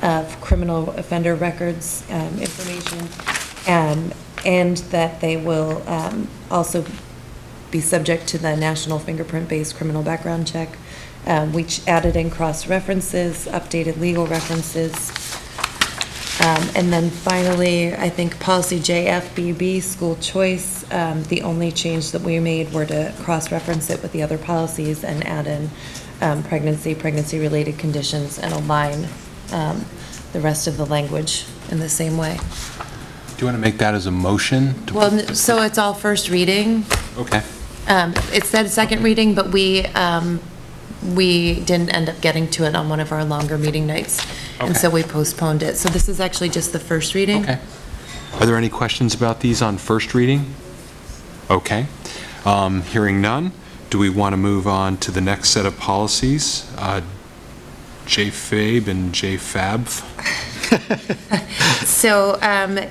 of criminal offender records information, and that they will also be subject to the national fingerprint-based criminal background check. We added in cross-references, updated legal references, and then finally, I think policy JFBB, school choice, the only change that we made were to cross-reference it with the other policies and add in pregnancy, pregnancy-related conditions, and align the rest of the language in the same way. Do you want to make that as a motion? Well, so it's all first reading. Okay. It said second reading, but we didn't end up getting to it on one of our longer meeting nights. And Okay. so we postponed it. So this is actually just the first reading. Okay. Are there any questions about these on first reading? Okay. Hearing none, do we want to move on to the next set of policies? JFAB and JFAB? So,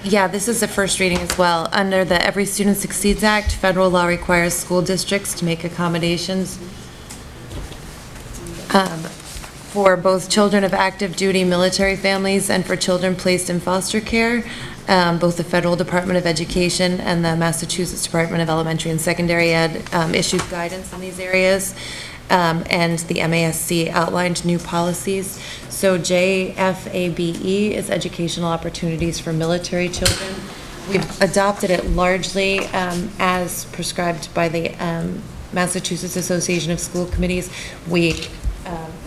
yeah, this is the first reading as well. Under the Every Student Succeeds Act, federal law requires school districts to make accommodations for both children of active duty military families and for children placed in foster care. Both the Federal Department of Education and the Massachusetts Department of Elementary and Secondary Ed issued guidance in these areas. And the MASC outlined new policies. So JFABE is educational opportunities for military children. We've adopted it largely as prescribed by the Massachusetts Association of School Committees. We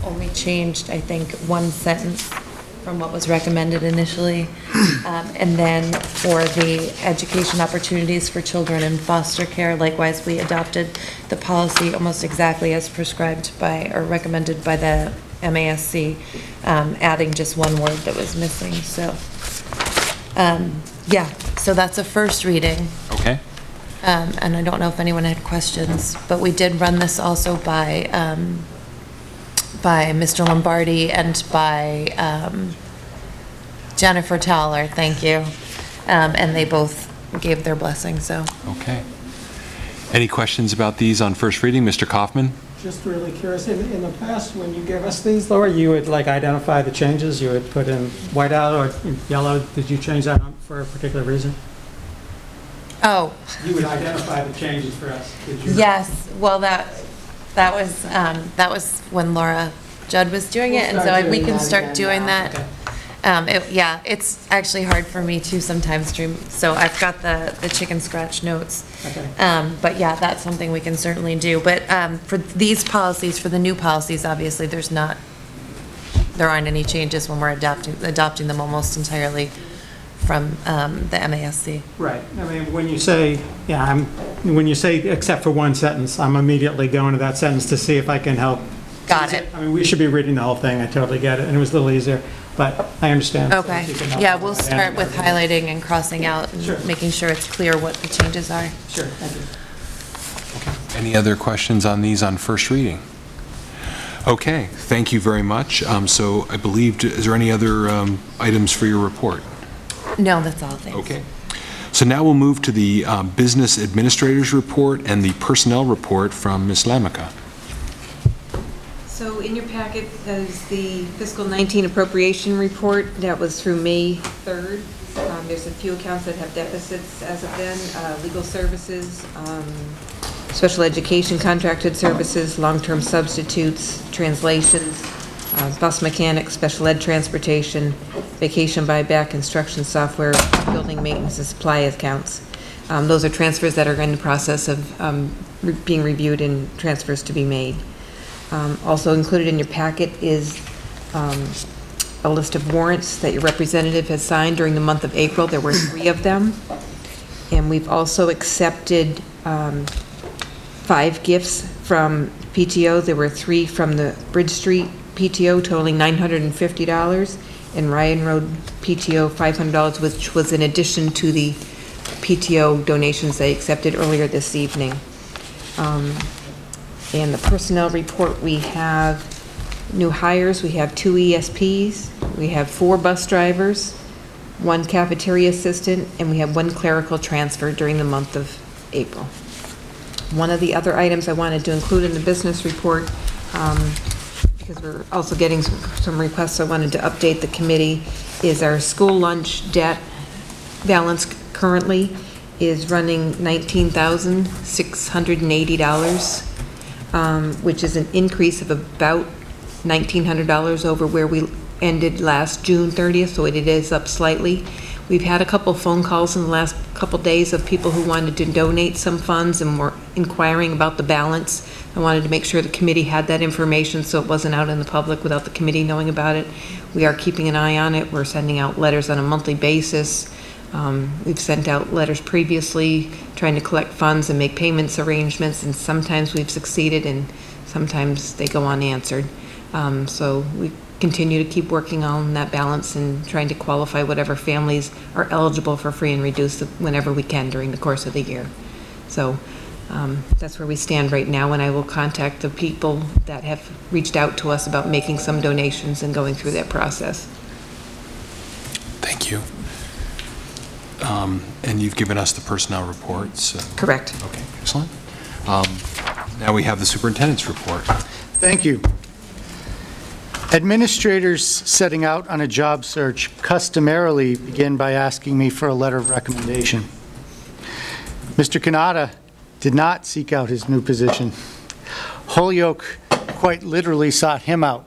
only changed, I think, one sentence from what was recommended initially. And then for the education opportunities for children in foster care, likewise, we adopted the policy almost exactly as prescribed by, or recommended by the MASC, adding just one word that was missing. So, yeah, so that's a first reading. Okay. And I don't know if anyone had questions, but we did run this also by Mr. Lombardi and by Jennifer Towler, thank you. And they both gave their blessing, so. Okay. Any questions about these on first reading? Mr. Kaufman? Just really curious, in the past, when you gave us these, Laura, you would like identify the changes, you would put in white out or yellow. Did you change that for a particular reason? Oh. You would identify the changes for us, did you? Yes, well, that was when Laura Judd was doing it, and so we can start doing that. Yeah, it's actually hard for me too sometimes to, so I've got the chicken scratch notes. Okay. But yeah, that's something we can certainly do. But for these policies, for the new policies, obviously, there aren't any changes when we're adopting them almost entirely from the MASC. Right. I mean, when you say, when you say except for one sentence, I'm immediately going to that sentence to see if I can help. Got it. I mean, we should be reading the whole thing. I totally get it. And it was a little easier, but I understand. So Okay. if you can help Yeah, with we'll that. start with highlighting and crossing out and making sure it's clear what the changes are. Sure, thank you. Any other questions on these on first reading? Okay, thank you very much. So I believe, is there any other items for your report? No, that's all, thanks. Okay. So now we'll move to the Business Administrator's Report and the Personnel Report from Ms. Lamica. So in your packet is the fiscal 19 appropriation report. That was through May 3rd. There's a few accounts that have deficits as of then, legal services, special education contracted services, long-term substitutes, translations, bus mechanics, special ed transportation, vacation buyback, construction software, building maintenance, and supply accounts. Those are transfers that are in the process of being reviewed and transfers to be made. Also included in your packet is a list of warrants that your representative has signed during the month of April. There were 3 of them. And we've also accepted 5 gifts from PTO. There were 3 from the Bridge Street PTO totaling $950, and Ryan Road PTO $500, which was in addition to the PTO donations they accepted earlier this evening. And the personnel report, we have new hires. We have 2 ESPs. We have 4 bus drivers, 1 cafeteria assistant, and we have 1 clerical transfer during the month of April. One of the other items I wanted to include in the business report, because we're also getting some requests, I wanted to update the committee, is our school lunch debt balance currently is running $19,680, which is an increase of about $1,900 over where we ended last June 30th, so it is up slightly. We've had a couple phone calls in the last couple days of people who wanted to donate some funds and were inquiring about the balance. I wanted to make sure the committee had that information so it wasn't out in the public without the committee knowing about it. We are keeping an eye on it. We're sending out letters on a monthly basis. We've sent out letters previously trying to collect funds and make payments arrangements, and sometimes we've succeeded and sometimes they go unanswered. So we continue to keep working on that balance and trying to qualify whatever families are eligible for free and reduced whenever we can during the course of the year. So that's where we stand right now, and I will contact the people that have reached out to us about making some donations and going through that process. Thank you. And you've given us the personnel reports. Correct. Okay, excellent. Now we have the superintendent's report. Thank you. Administrators setting out on a job search customarily begin by asking me for a letter of recommendation. Mr. Kanata did not seek out his new position. Holyoke quite literally sought him out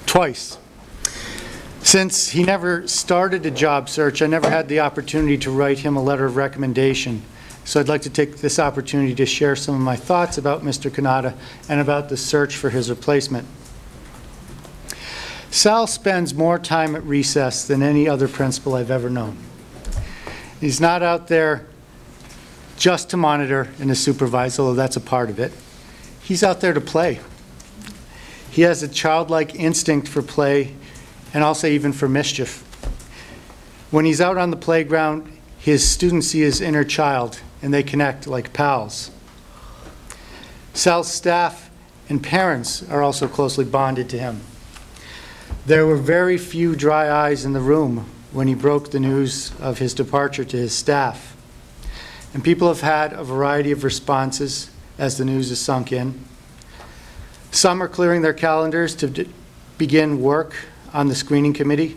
twice. Since he never started a job search, I never had the opportunity to write him a letter of recommendation. So I'd like to take this opportunity to share some of my thoughts about Mr. Kanata and about the search for his replacement. Sal spends more time at recess than any other principal I've ever known. He's not out there just to monitor and to supervise, although that's a part of it. He's out there to play. He has a childlike instinct for play and also even for mischief. When he's out on the playground, his students see his inner child and they connect like pals. Sal's staff and parents are also closely bonded to him. There were very few dry eyes in the room when he broke the news of his departure to his staff. And people have had a variety of responses as the news has sunk in. Some are clearing their calendars to begin work on the screening committee.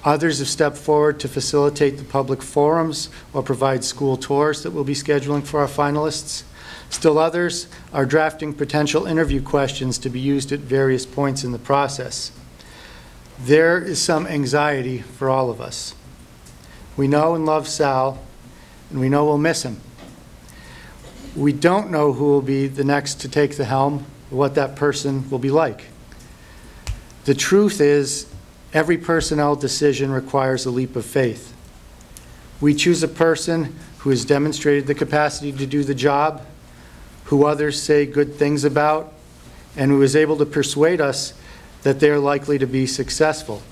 Others have stepped forward to facilitate the public forums or provide school tours that we'll be scheduling for our finalists. Still others are drafting potential interview questions to be used at various points in the process. There is some anxiety for all of us. We know and love Sal, and we know we'll miss him. We don't know who will be the next to take the helm or what that person will be like. The truth is, every personnel decision requires a leap of faith. We choose a person who has demonstrated the capacity to do the job, who others say good things about, and who is able to persuade us that they are likely to be successful.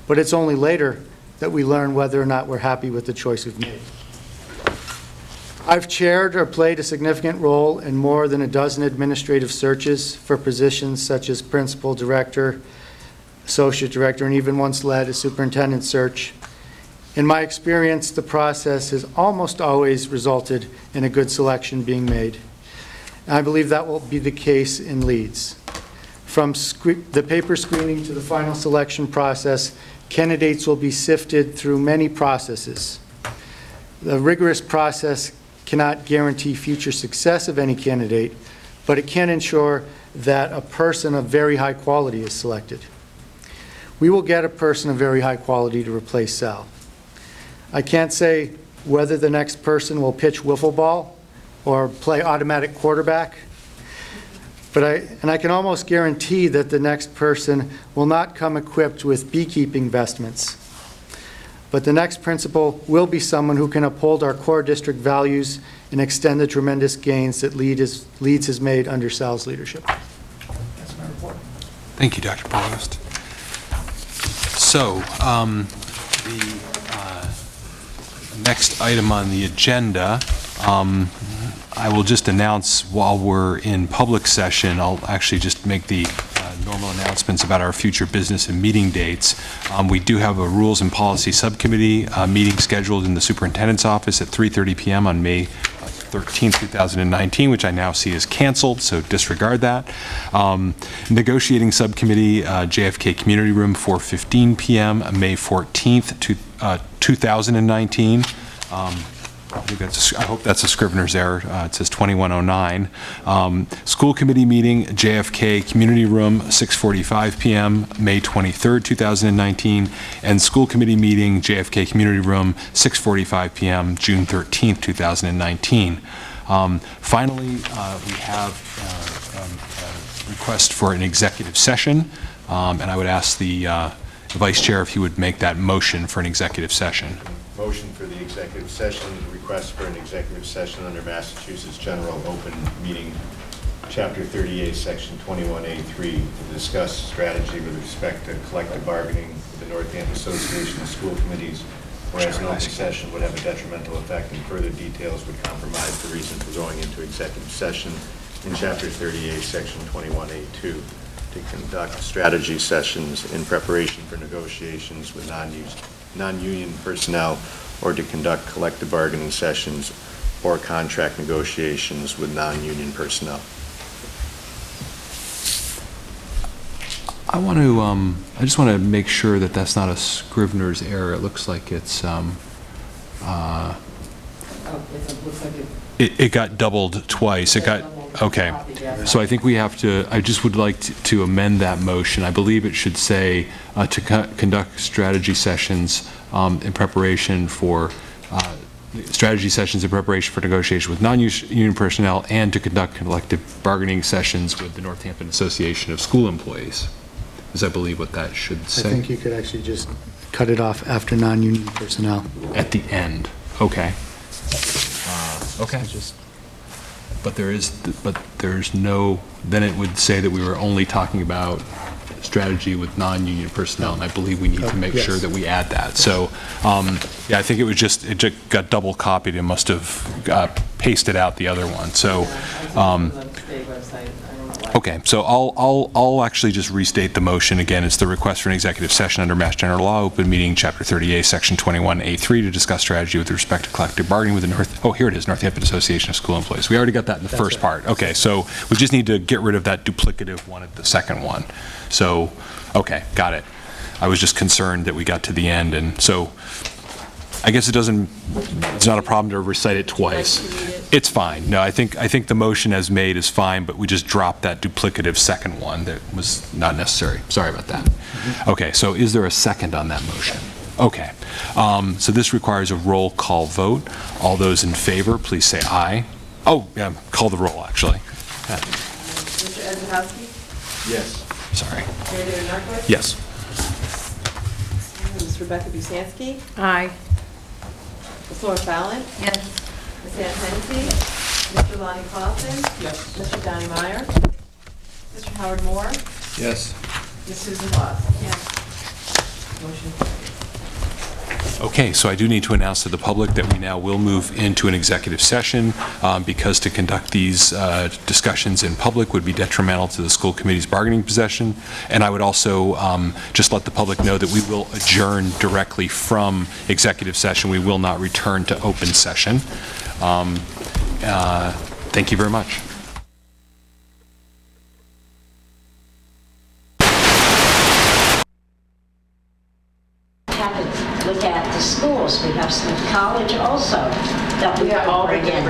But it's only later that we learn whether or not we're happy with the choice we've made. I've chaired or played a significant role in more than a dozen administrative searches for positions such as principal, director, associate director, and even once led a superintendent search. In my experience, the process has almost always resulted in a good selection being made. And I believe that will be the case in Leeds. From the paper screening to the final selection process, candidates will be sifted through many processes. The rigorous process cannot guarantee future success of any candidate, but it can ensure that a person of very high quality is selected. We will get a person of very high quality to replace Sal. I can't say whether the next person will pitch wiffle ball or play automatic quarterback, but I can almost guarantee that the next person will not come equipped with beekeeping vestments. But the next principal will be someone who can uphold our core district values and extend the tremendous gains that Leeds has made under Sal's leadership. That's my report. Thank you, Dr. Provost. So, the next item on the agenda, I will just announce while we're in public session, I'll actually just make the normal announcements about our future business and meeting dates. We do have a Rules and Policy Subcommittee meeting scheduled in the Superintendent's office at 3:30 p.m. on May 13, 2019, which I now see is canceled, so disregard that. Negotiating Subcommittee, JFK Community Room, 4:15 p.m., May 14th, 2019. I hope that's a Scrivener's error. It says 2109. School committee meeting, JFK Community Room, 6:45 p.m., May 23rd, 2019. And school committee meeting, JFK Community Room, 6:45 p.m., June 13th, 2019. Finally, we have a request for an executive session. And I would ask the Vice Chair if he would make that motion for an executive session. Motion for the executive session, request for an executive session under Massachusetts General Open Meeting, Chapter 38, Section 21A3, to discuss strategy with respect to collective bargaining with the Northampton Association of School Committees, whereas an open session would have a detrimental effect and further details would compromise the reason for going into executive session in Chapter 38, Section 21A2, to conduct strategy sessions in preparation for negotiations with non-union personnel, or to conduct collective bargaining sessions or contract negotiations with non-union personnel. I just want to make sure that that's not a Scrivener's error. It looks like it's, it got doubled twice. Okay. So I think we have to, I just would like to amend that motion. I believe it should say to conduct strategy sessions in preparation for negotiation with non-union personnel, and to conduct collective bargaining sessions with the Northampton Association of School Employees, is I believe what that should say. I think you could actually just cut it off after non-union personnel. At the end. Okay. Okay. But there's no, then it would say that we were only talking about strategy with non-union personnel, and I believe we need to make sure that we add that. So, yeah, I think it just got double copied and must have pasted out the other one. So, okay, so I'll actually just restate the motion again. It's the request for an executive session under Mass General Law, Open Meeting, Chapter 38, Section 21A3, to discuss strategy with respect to collective bargaining with the here it is, Northampton Association of School Employees. We already got that in the first part. Okay, so we just need to get rid of that duplicative one at the second one. So, okay, got it. I was just concerned that we got to the end, and so I guess it's not a problem to recite it twice. It's fine. No, I think the motion as made is fine, but we just dropped that duplicative second one that was not necessary. Sorry about that. Okay, so is there a second on that motion? Okay. So this requires a roll call vote. All those in favor, please say aye. Oh, yeah, call the roll, actually. Mr. Ezekowski? Yes. Sorry. Mary David Narcoit? Yes. Ms. Rebecca Busansky? Aye. Ms. Laura Fallon? Yes. Ms. Ann Hennessy? Mr. Lonnie Clausen? Yes. Mr. Donnie Meyer? Mr. Howard Moore? Yes. Ms. Susan Claus? Yes. Motion carries. Okay, so I do need to announce to the public that we now will move into an executive session because to conduct these discussions in public would be detrimental to the school committee's bargaining position. And I would also just let the public know that we will adjourn directly from executive session. We will not return to open session. Thank you very much. Look at the schools. We have some college also that we are bring in.